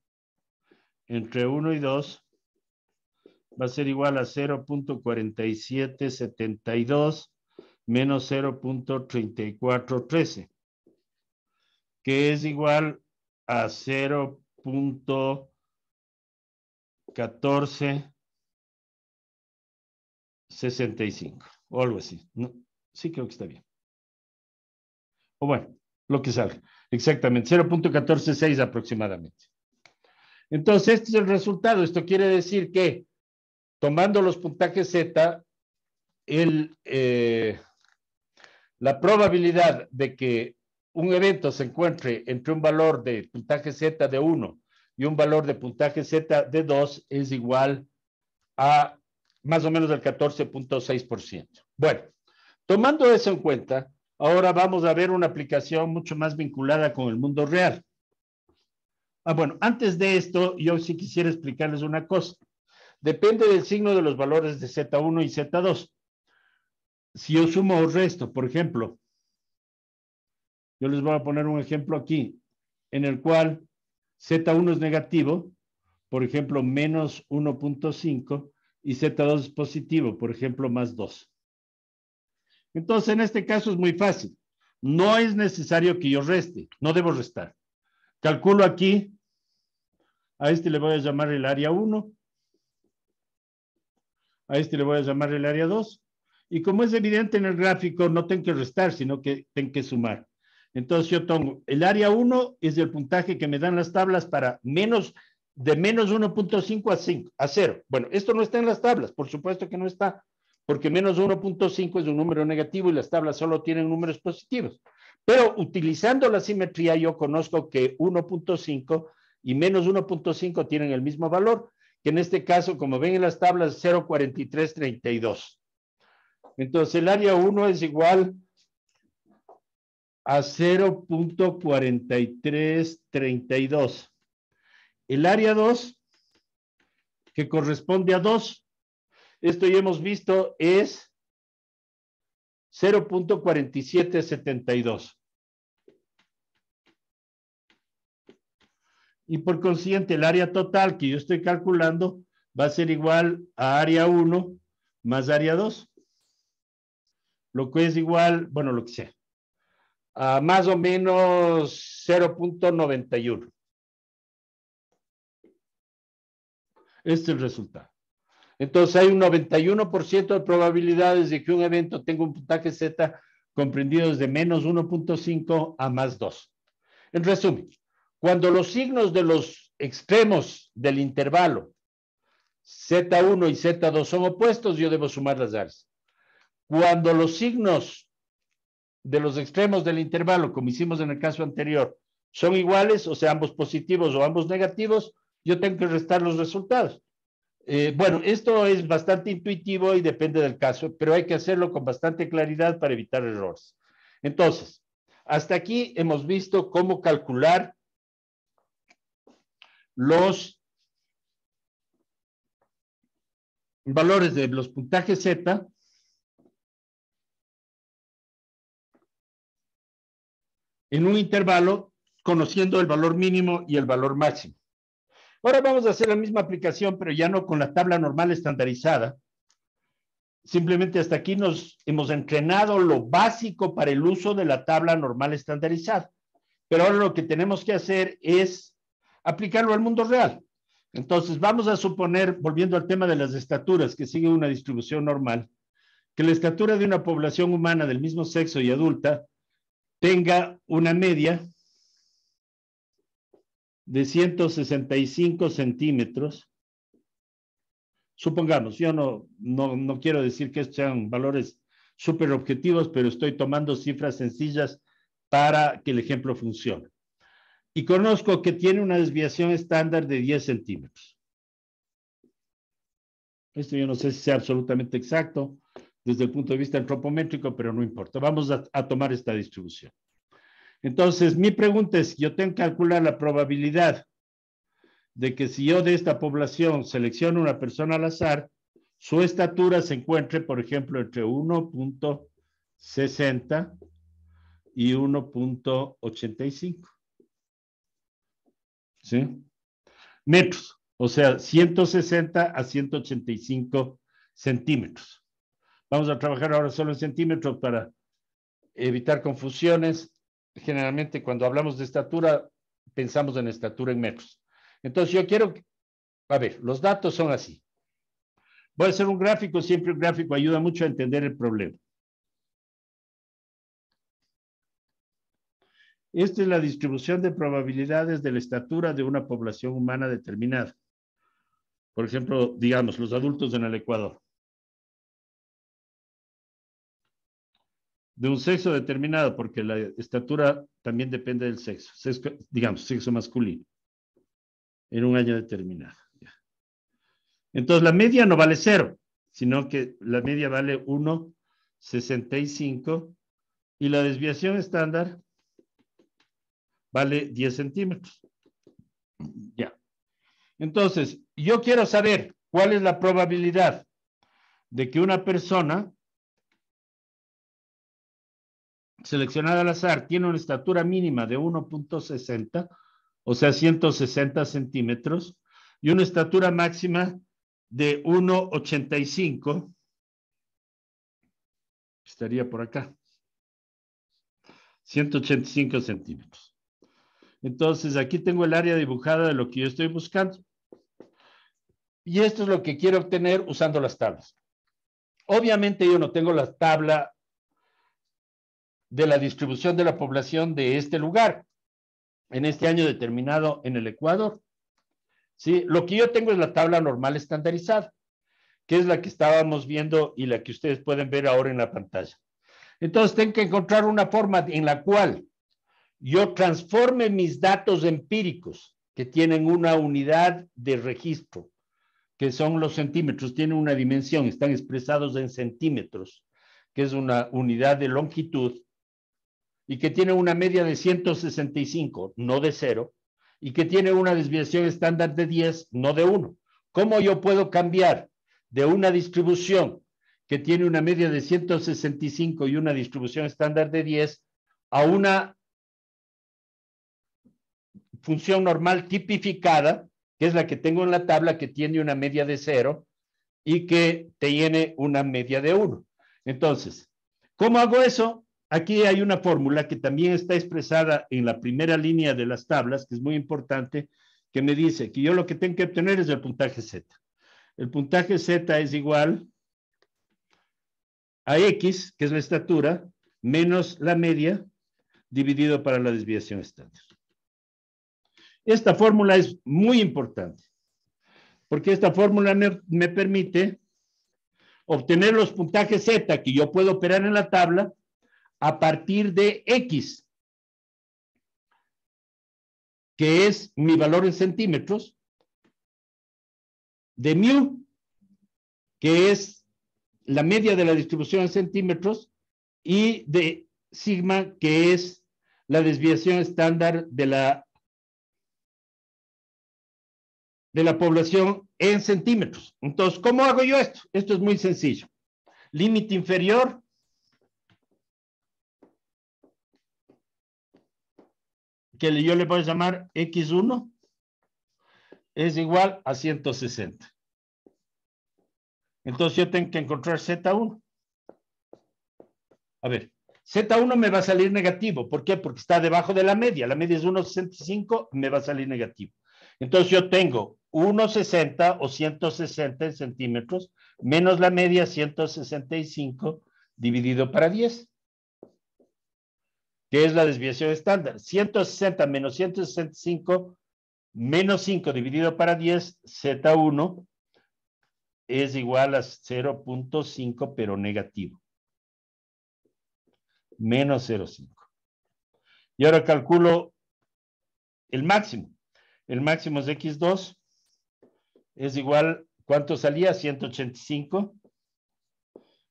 entre 1 y 2 va a ser igual a 0.4772 menos 0.3413, que es igual a 0.1465 o algo así. No, sí creo que está bien. O bueno, lo que salga. Exactamente, 0.146 aproximadamente. Entonces, este es el resultado. Esto quiere decir que, tomando los puntajes Z, la probabilidad de que un evento se encuentre entre un valor de puntaje Z de 1 y un valor de puntaje Z de 2 es igual a más o menos el 14.6%. Bueno, tomando eso en cuenta, Ahora vamos a ver una aplicación mucho más vinculada con el mundo real. Bueno, antes de esto, yo sí quisiera explicarles una cosa. Depende del signo de los valores de Z1 y Z2. Si yo sumo o resto, por ejemplo, yo les voy a poner un ejemplo aquí, en el cual Z1 es negativo, por ejemplo, menos 1.5, y Z2 es positivo, por ejemplo, más 2. Entonces, en este caso es muy fácil. No es necesario que yo reste, no debo restar. Calculo aquí, a este le voy a llamar el área 1, a este le voy a llamar el área 2, y como es evidente en el gráfico, no tengo que restar, sino que tengo que sumar. Entonces yo tengo, el área 1 es el puntaje que me dan las tablas para de menos 1.5 a 0. Bueno, esto no está en las tablas, por supuesto que no está, porque menos 1.5 es un número negativo y las tablas solo tienen números positivos. Pero utilizando la simetría, yo conozco que 1.5 y menos 1.5 tienen el mismo valor, que en este caso, como ven en las tablas, 0.4332. Entonces, el área 1 es igual a 0.4332. El área 2, que corresponde a 2, esto ya hemos visto, es 0.4772. Y por consiguiente, el área total que yo estoy calculando va a ser igual a área 1 más área 2, lo que es igual, bueno, lo que sea, a más o menos 0.91. Este es el resultado. Entonces hay un 91% de probabilidades de que un evento tenga un puntaje Z comprendido desde menos 1.5 a más 2. En resumen, cuando los signos de los extremos del intervalo Z1 y Z2 son opuestos, yo debo sumar las áreas. Cuando los signos de los extremos del intervalo, como hicimos en el caso anterior, son iguales, o sea, ambos positivos o ambos negativos, yo tengo que restar los resultados. Bueno, esto es bastante intuitivo y depende del caso, pero hay que hacerlo con bastante claridad para evitar errores. Entonces, hasta aquí hemos visto cómo calcular los valores de los puntajes Z en un intervalo conociendo el valor mínimo y el valor máximo. Ahora vamos a hacer la misma aplicación, pero ya no con la tabla normal estandarizada. Simplemente hasta aquí nos hemos entrenado lo básico para el uso de la tabla normal estandarizada. Pero ahora lo que tenemos que hacer es aplicarlo al mundo real. Entonces, vamos a suponer, volviendo al tema de las estaturas, que sigue una distribución normal, que la estatura de una población humana del mismo sexo y adulta tenga una media de 165 centímetros. Supongamos, yo no quiero decir que sean valores súper objetivos, pero estoy tomando cifras sencillas para que el ejemplo funcione. Y conozco que tiene una desviación estándar de 10 centímetros. Esto yo no sé si sea absolutamente exacto desde el punto de vista antropométrico, pero no importa. Vamos a tomar esta distribución. Entonces, mi pregunta es, yo tengo que calcular la probabilidad de que si yo de esta población selecciono una persona al azar, su estatura se encuentre, por ejemplo, entre 1.60 y 1.85. ¿Sí? Metros, o sea, 160 a 185 centímetros. Vamos a trabajar ahora solo en centímetros para evitar confusiones. Generalmente cuando hablamos de estatura, pensamos en estatura en metros. Entonces yo quiero, a ver, los datos son así. Voy a hacer un gráfico, siempre un gráfico ayuda mucho a entender el problema. Esta es la distribución de probabilidades de la estatura de una población humana determinada. Por ejemplo, digamos, los adultos en el Ecuador. De un sexo determinado, porque la estatura también depende del sexo, digamos, sexo masculino, en un año determinado. Entonces, la media no vale 0, sino que la media vale 1,65 y la desviación estándar vale 10 centímetros. Ya. Entonces, yo quiero saber cuál es la probabilidad de que una persona seleccionada al azar tiene una estatura mínima de 1.60, o sea, 160 centímetros, y una estatura máxima de 1.85, estaría por acá, 185 centímetros. Entonces, aquí tengo el área dibujada de lo que yo estoy buscando. Y esto es lo que quiero obtener usando las tablas. Obviamente yo no tengo la tabla de la distribución de la población de este lugar, en este año determinado en el Ecuador. ¿Sí? Lo que yo tengo es la tabla normal estandarizada, que es la que estábamos viendo y la que ustedes pueden ver ahora en la pantalla. Entonces, tengo que encontrar una forma en la cual yo transforme mis datos empíricos, que tienen una unidad de registro, que son los centímetros, tienen una dimensión, están expresados en centímetros, que es una unidad de longitud, y que tiene una media de 165, no de 0, y que tiene una desviación estándar de 10, no de 1. ¿Cómo yo puedo cambiar de una distribución que tiene una media de 165 y una distribución estándar de 10 a una función normal tipificada, que es la que tengo en la tabla, que tiene una media de 0 y que tiene una media de 1? Entonces, ¿cómo hago eso? Aquí hay una fórmula que también está expresada en la primera línea de las tablas, que es muy importante, que me dice que yo lo que tengo que obtener es el puntaje Z. El puntaje Z es igual a X, que es la estatura, menos la media, dividido para la desviación estándar. Esta fórmula es muy importante, porque esta fórmula me permite obtener los puntajes Z que yo puedo operar en la tabla a partir de X, que es mi valor en centímetros, de mu, que es la media de la distribución en centímetros, y de sigma, que es la desviación estándar de la población en centímetros. Entonces, ¿cómo hago yo esto? Esto es muy sencillo. Límite inferior que yo le voy a llamar X1 es igual a 160. Entonces yo tengo que encontrar Z1. A ver, Z1 me va a salir negativo. ¿Por qué? Porque está debajo de la media. La media es 1.65, me va a salir negativo. Entonces yo tengo 1.60 o 160 en centímetros menos la media 165 dividido para 10, que es la desviación estándar. 160 menos 165 menos 5 dividido para 10, Z1 es igual a 0.5, pero negativo. Menos 0.5. Y ahora calculo el máximo. El máximo es X2. Es igual, ¿cuánto salía? 185.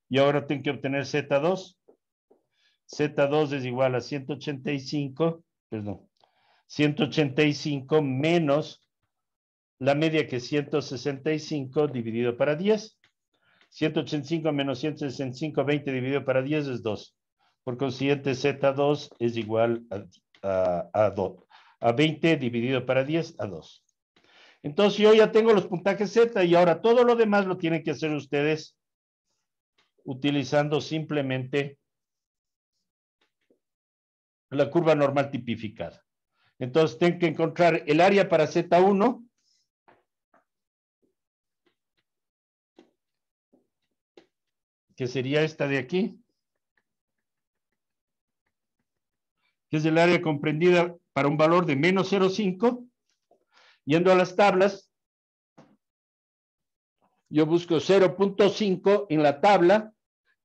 Y ahora tengo que obtener Z2. Z2 es igual a 185, perdón, 185 menos la media, que es 165 dividido para 10. 185 menos 165, 20 dividido para 10 es 2. Por consiguiente, Z2 es igual a 20 dividido para 10 a 2. Entonces yo ya tengo los puntajes Z y ahora todo lo demás lo tienen que hacer ustedes utilizando simplemente la curva normal tipificada. Entonces tengo que encontrar el área para Z1, que sería esta de aquí, que es el área comprendida para un valor de menos 0.5. Yendo a las tablas, yo busco 0.5 en la tabla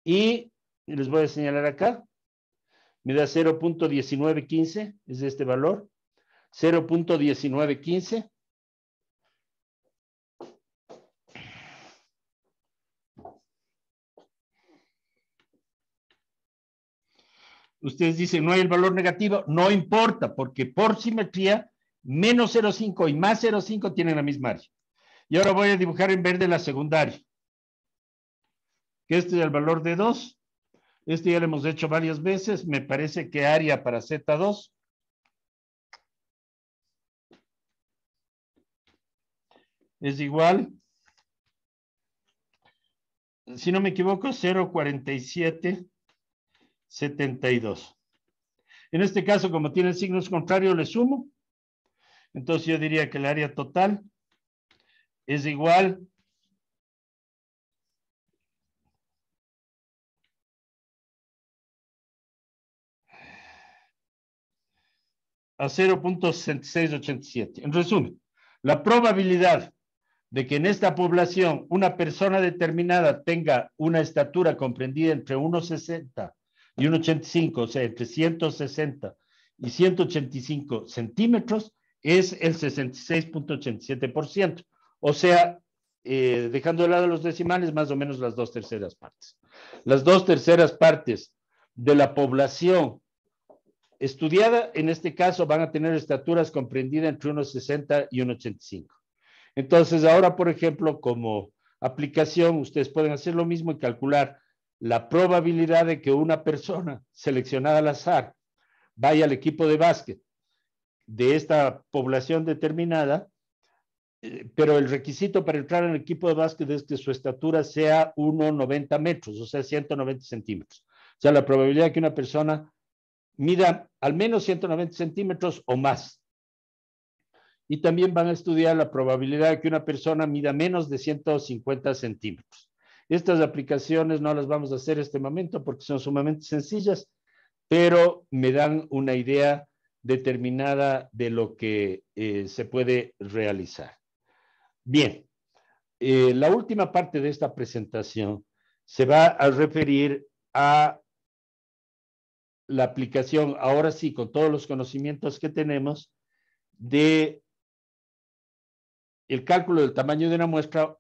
y les voy a señalar acá, me da 0.1915, es este valor, 0.1915. Ustedes dicen, no hay el valor negativo, no importa, porque por simetría, menos 0,5 y más 0,5 tienen la misma área. Y ahora voy a dibujar en verde la secundaria, que este es el valor de 2. Este ya lo hemos hecho varias veces. Me parece que área para Z2 es igual, si no me equivoco, 0,4772. En este caso, como tienen signos contrarios, le sumo. Entonces yo diría que el área total es igual a 0,6687. En resumen, la probabilidad de que en esta población una persona determinada tenga una estatura comprendida entre 1,60 y 1,85, o sea, entre 160 y 185 centímetros, es el 66,87%. O sea, dejando de lado los decimales, más o menos las 2/3 partes. Las 2/3 partes de la población estudiada, en este caso, van a tener estaturas comprendidas entre 1,60 y 1,85. Entonces, ahora, por ejemplo, como aplicación, ustedes pueden hacer lo mismo y calcular la probabilidad de que una persona seleccionada al azar vaya al equipo de básquet de esta población determinada, pero el requisito para entrar en el equipo de básquet es que su estatura sea 1,90 metros, o sea, 190 centímetros. O sea, la probabilidad de que una persona mida al menos 190 centímetros o más. Y también van a estudiar la probabilidad de que una persona mida menos de 150 centímetros. Estas aplicaciones no las vamos a hacer en este momento porque son sumamente sencillas, pero me dan una idea determinada de lo que se puede realizar. Bien, la última parte de esta presentación se va a referir a la aplicación, ahora sí, con todos los conocimientos que tenemos, de el cálculo del tamaño de una muestra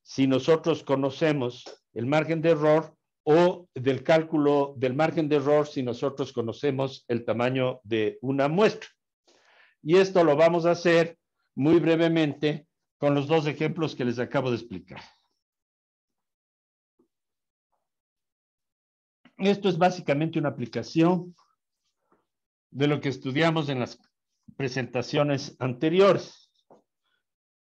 si nosotros conocemos el margen de error o del cálculo del margen de error si nosotros conocemos el tamaño de una muestra. Y esto lo vamos a hacer muy brevemente con los dos ejemplos que les acabo de explicar. Esto es básicamente una aplicación de lo que estudiamos en las presentaciones anteriores.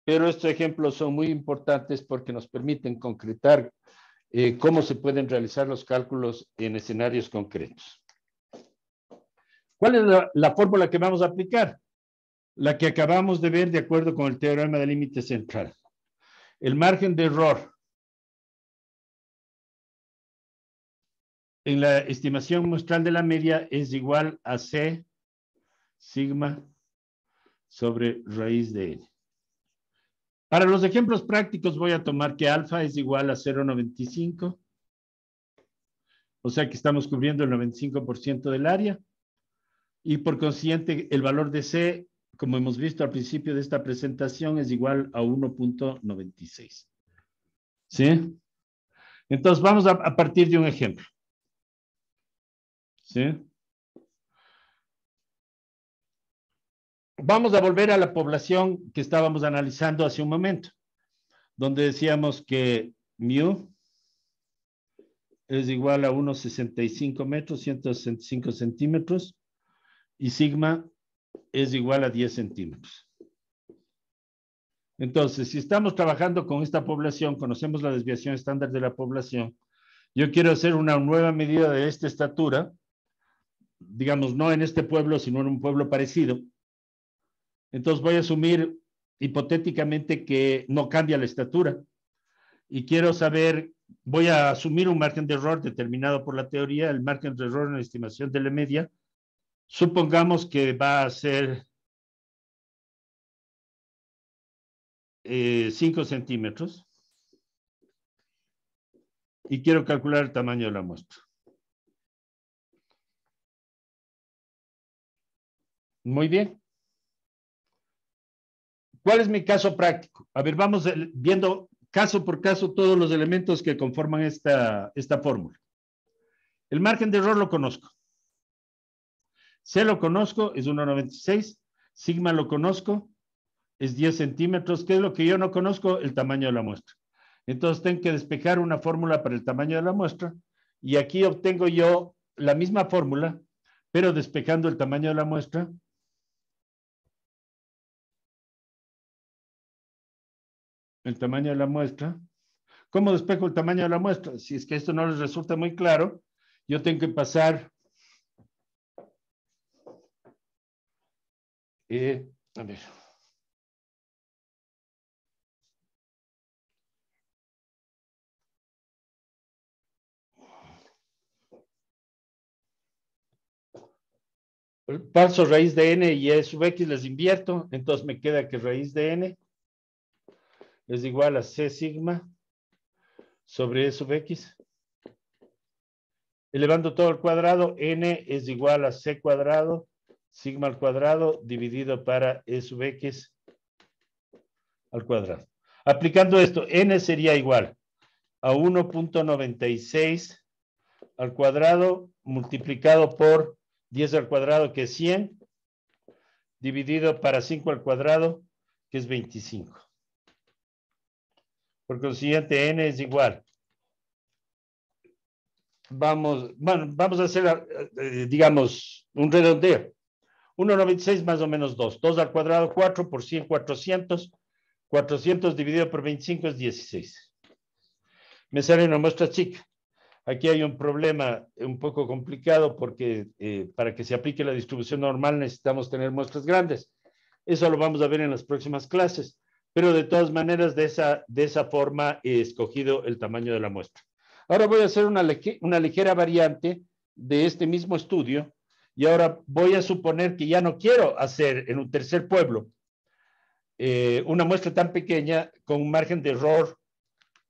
Pero estos ejemplos son muy importantes porque nos permiten concretar cómo se pueden realizar los cálculos en escenarios concretos. ¿Cuál es la fórmula que vamos a aplicar? La que acabamos de ver de acuerdo con el teorema del límite central. El margen de error en la estimación muestral de la media es igual a C sigma sobre raíz de N. Para los ejemplos prácticos voy a tomar que alfa es igual a 0,95. O sea que estamos cubriendo el 95% del área. Y por consiguiente, el valor de C, como hemos visto al principio de esta presentación, es igual a 1,96. ¿Sí? Entonces, vamos a partir de un ejemplo. ¿Sí? Vamos a volver a la población que estábamos analizando hace un momento, donde decíamos que mu es igual a 1,65 metros, 165 centímetros, y sigma es igual a 10 centímetros. Entonces, si estamos trabajando con esta población, conocemos la desviación estándar de la población, yo quiero hacer una nueva medida de esta estatura, digamos, no en este pueblo, sino en un pueblo parecido. Entonces voy a asumir hipotéticamente que no cambia la estatura y quiero saber, voy a asumir un margen de error determinado por la teoría, el margen de error en la estimación de la media. Supongamos que va a ser 5 centímetros y quiero calcular el tamaño de la muestra. Muy bien. ¿Cuál es mi caso práctico? A ver, vamos viendo caso por caso todos los elementos que conforman esta fórmula. El margen de error lo conozco. C lo conozco, es 1,96. Sigma lo conozco, es 10 centímetros. ¿Qué es lo que yo no conozco? El tamaño de la muestra. Entonces tengo que despejar una fórmula para el tamaño de la muestra. Y aquí obtengo yo la misma fórmula, pero despejando el tamaño de la muestra. El tamaño de la muestra. ¿Cómo despejo el tamaño de la muestra? Si es que esto no les resulta muy claro, yo tengo que pasar... a ver. Paso raíz de n y e sub x les invierto, entonces me queda que raíz de n es igual a c sigma sobre e sub x. Elevando todo al cuadrado, n es igual a c cuadrado, sigma al cuadrado, dividido para e sub x al cuadrado. Aplicando esto, n sería igual a 1.96 al cuadrado multiplicado por 10 al cuadrado, que es 100, dividido para 5 al cuadrado, que es 25. Por consiguiente, n es igual. Vamos a hacer, digamos, un redondeo. 1,96 más o menos 2. 2 al cuadrado, 4 por 100, 400. 400 dividido por 25 es 16. Me sale una muestra chica. Aquí hay un problema un poco complicado porque para que se aplique la distribución normal necesitamos tener muestras grandes. Eso lo vamos a ver en las próximas clases. Pero de todas maneras, de esa forma he escogido el tamaño de la muestra. Ahora voy a hacer una ligera variante de este mismo estudio y ahora voy a suponer que ya no quiero hacer en un tercer pueblo una muestra tan pequeña con un margen de error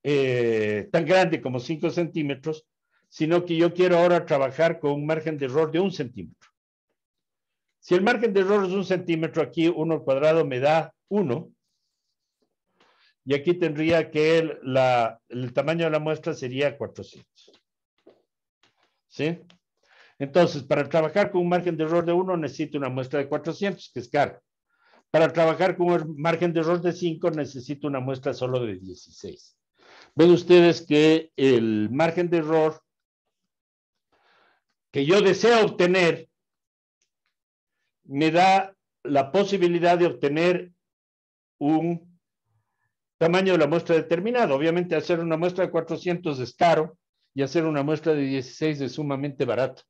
tan grande como 5 centímetros, sino que yo quiero ahora trabajar con un margen de error de 1 centímetro. Si el margen de error es 1 centímetro, aquí 1 al cuadrado me da 1. Y aquí tendría que el tamaño de la muestra sería 400. ¿Sí? Entonces, para trabajar con un margen de error de 1, necesito una muestra de 400, que es cara. Para trabajar con un margen de error de 5, necesito una muestra solo de 16. Ven ustedes que el margen de error que yo deseo obtener me da la posibilidad de obtener un tamaño de la muestra determinado. Obviamente, hacer una muestra de 400 es caro y hacer una muestra de 16 es sumamente barato.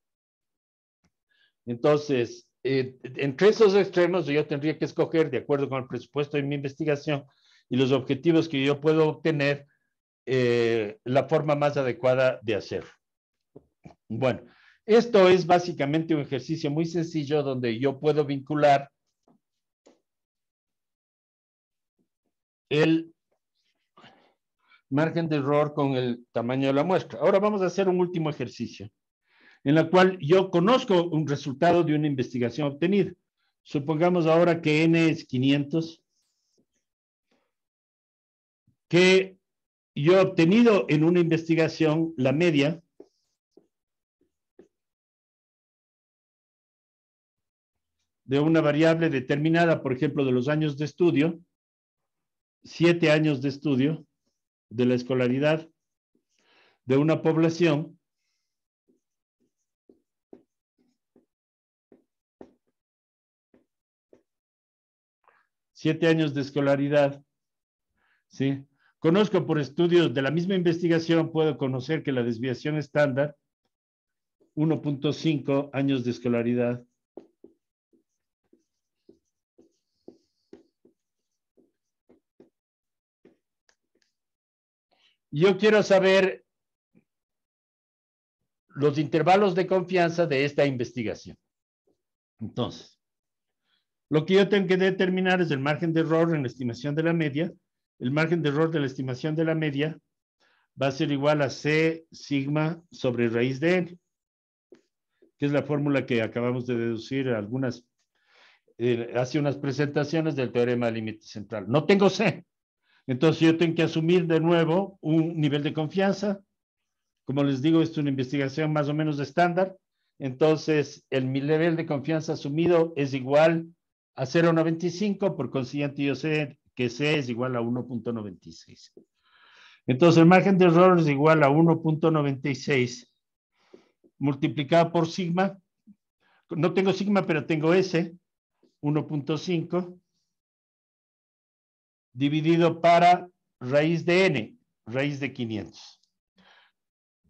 Entonces, entre esos extremos yo tendría que escoger, de acuerdo con el presupuesto de mi investigación y los objetivos que yo puedo obtener, la forma más adecuada de hacerlo. Bueno, esto es básicamente un ejercicio muy sencillo donde yo puedo vincular el margen de error con el tamaño de la muestra. Ahora vamos a hacer un último ejercicio, en la cual yo conozco un resultado de una investigación obtenida. Supongamos ahora que n es 500, que yo he obtenido en una investigación la media de una variable determinada, por ejemplo, de los años de estudio, 7 años de estudio de la escolaridad de una población, siete años de escolaridad, ¿sí? Conozco por estudios de la misma investigación, puedo conocer que la desviación estándar, 1.5 años de escolaridad. Yo quiero saber los intervalos de confianza de esta investigación. Entonces, lo que yo tengo que determinar es el margen de error en la estimación de la media. El margen de error de la estimación de la media va a ser igual a C sigma sobre raíz de n, que es la fórmula que acabamos de deducir hace unas presentaciones del teorema del límite central. No tengo C. Entonces yo tengo que asumir de nuevo un nivel de confianza. Como les digo, esto es una investigación más o menos estándar. Entonces, mi nivel de confianza asumido es igual a 0.95, por consiguiente yo sé que C es igual a 1.96. Entonces, el margen de error es igual a 1.96 multiplicado por sigma. No tengo sigma, pero tengo S, 1.5, dividido para raíz de N, raíz de 500.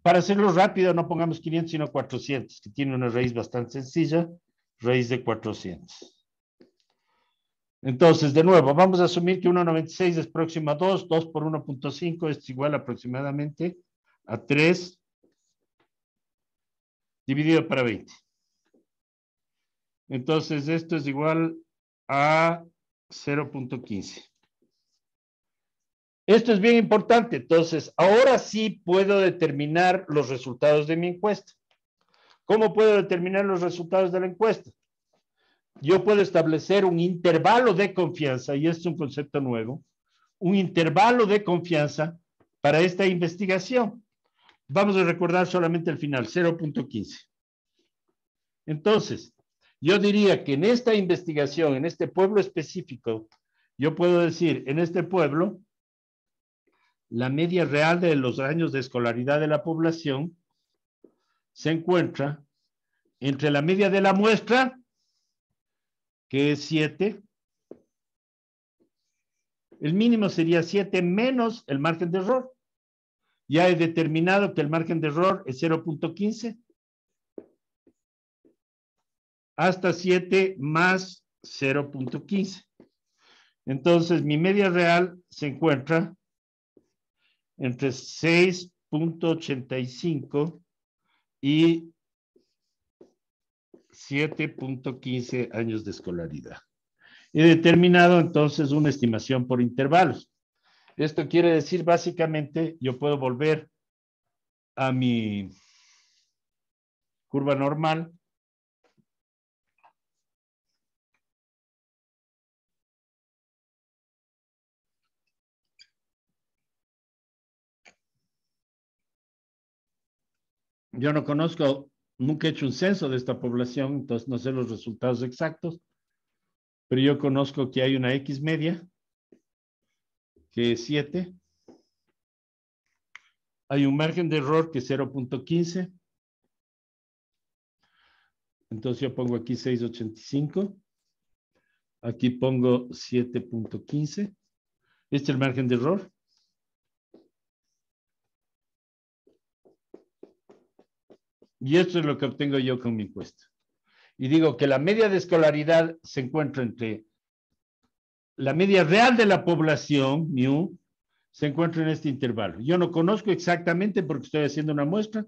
Para hacerlo rápido, no pongamos 500, sino 400, que tiene una raíz bastante sencilla, raíz de 400. Entonces, de nuevo, vamos a asumir que 1.96 es próximo a 2, 2 por 1.5 es igual aproximadamente a 3 dividido para 20. Entonces, esto es igual a 0.15. Esto es bien importante. Entonces, ahora sí puedo determinar los resultados de mi encuesta. ¿Cómo puedo determinar los resultados de la encuesta? Yo puedo establecer un intervalo de confianza, y este es un concepto nuevo, un intervalo de confianza para esta investigación. Vamos a recordar solamente el final, 0.15. Entonces, yo diría que en esta investigación, en este pueblo específico, yo puedo decir, en este pueblo, la media real de los años de escolaridad de la población se encuentra entre la media de la muestra, que es 7, el mínimo sería 7 menos el margen de error. Ya he determinado que el margen de error es 0.15 hasta 7 más 0.15. Entonces, mi media real se encuentra entre 6.85 y 7.15 años de escolaridad. He determinado entonces una estimación por intervalos. Esto quiere decir básicamente, yo puedo volver a mi curva normal. Yo no conozco, nunca he hecho un censo de esta población, entonces no sé los resultados exactos, pero yo conozco que hay una X media, que es 7. Hay un margen de error que es 0.15. Entonces yo pongo aquí 6.85. Aquí pongo 7.15. Este es el margen de error. Y esto es lo que obtengo yo con mi encuesta. Y digo que la media de escolaridad se encuentra entre la media real de la población, mu, se encuentra en este intervalo. Yo no conozco exactamente porque estoy haciendo una muestra,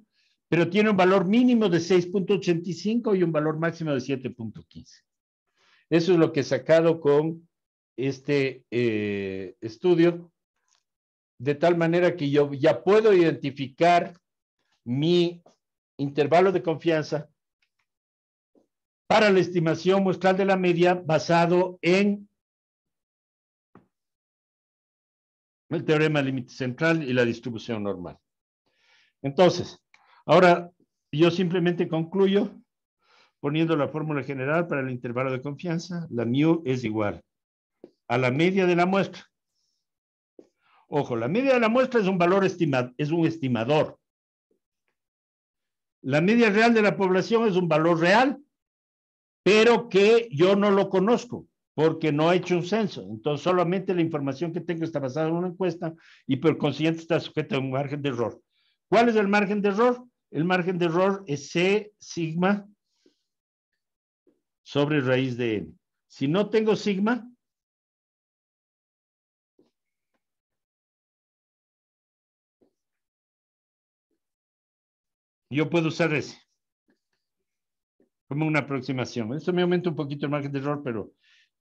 pero tiene un valor mínimo de 6.85 y un valor máximo de 7.15. Eso es lo que he sacado con este estudio, de tal manera que yo ya puedo identificar mi intervalo de confianza para la estimación muestral de la media basado en el teorema límite central y la distribución normal. Entonces, ahora yo simplemente concluyo poniendo la fórmula general para el intervalo de confianza. La mu es igual a la media de la muestra. Ojo, la media de la muestra es un valor estimado, es un estimador. La media real de la población es un valor real, pero que yo no lo conozco porque no he hecho un censo. Entonces, solamente la información que tengo está basada en una encuesta y por consiguiente está sujeta a un margen de error. ¿Cuál es el margen de error? El margen de error es C sigma sobre raíz de n. Si no tengo sigma, yo puedo usar ese como una aproximación. Esto me aumenta un poquito el margen de error, pero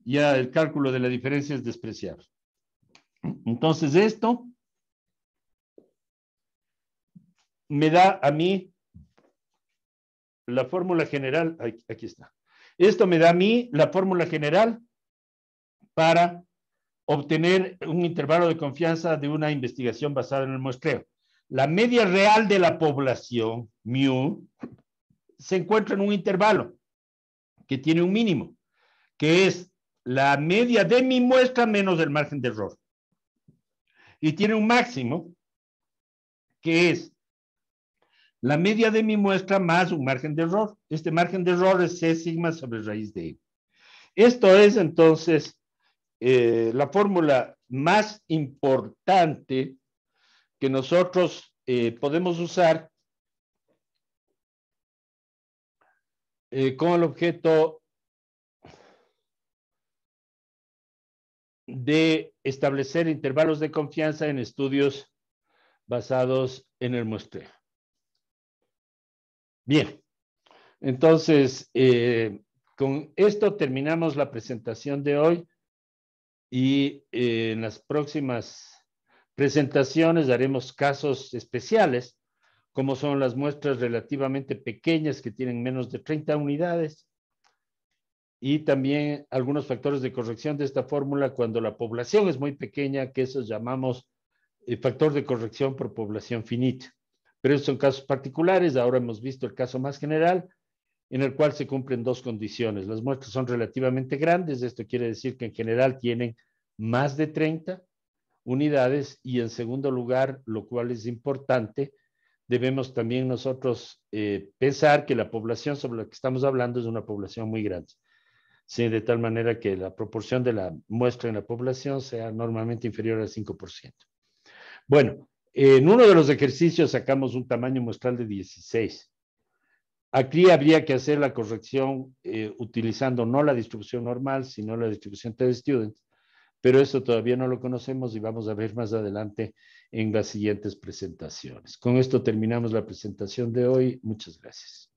ya el cálculo de la diferencia es despreciable. Entonces, esto me da a mí la fórmula general. Aquí está. Esto me da a mí la fórmula general para obtener un intervalo de confianza de una investigación basada en el muestreo. La media real de la población, mu, se encuentra en un intervalo que tiene un mínimo, que es la media de mi muestra menos el margen de error. Y tiene un máximo, que es la media de mi muestra más un margen de error. Este margen de error es C sigma sobre raíz de E. Esto es entonces la fórmula más importante que nosotros podemos usar con el objeto de establecer intervalos de confianza en estudios basados en el muestreo. Bien, entonces, con esto terminamos la presentación de hoy y en las próximas presentaciones daremos casos especiales, como son las muestras relativamente pequeñas que tienen menos de 30 unidades y también algunos factores de corrección de esta fórmula cuando la población es muy pequeña, que esos llamamos factor de corrección por población finita. Pero esos son casos particulares. Ahora hemos visto el caso más general, en el cual se cumplen dos condiciones. Las muestras son relativamente grandes, esto quiere decir que en general tienen más de 30 unidades y en segundo lugar, lo cual es importante, debemos también nosotros pensar que la población sobre la que estamos hablando es una población muy grande. Sí, de tal manera que la proporción de la muestra en la población sea normalmente inferior al 5%. Bueno, en uno de los ejercicios sacamos un tamaño muestral de 16. Aquí habría que hacer la corrección utilizando no la distribución normal, sino la distribución t-student, pero eso todavía no lo conocemos y vamos a ver más adelante en las siguientes presentaciones. Con esto terminamos la presentación de hoy. Muchas gracias.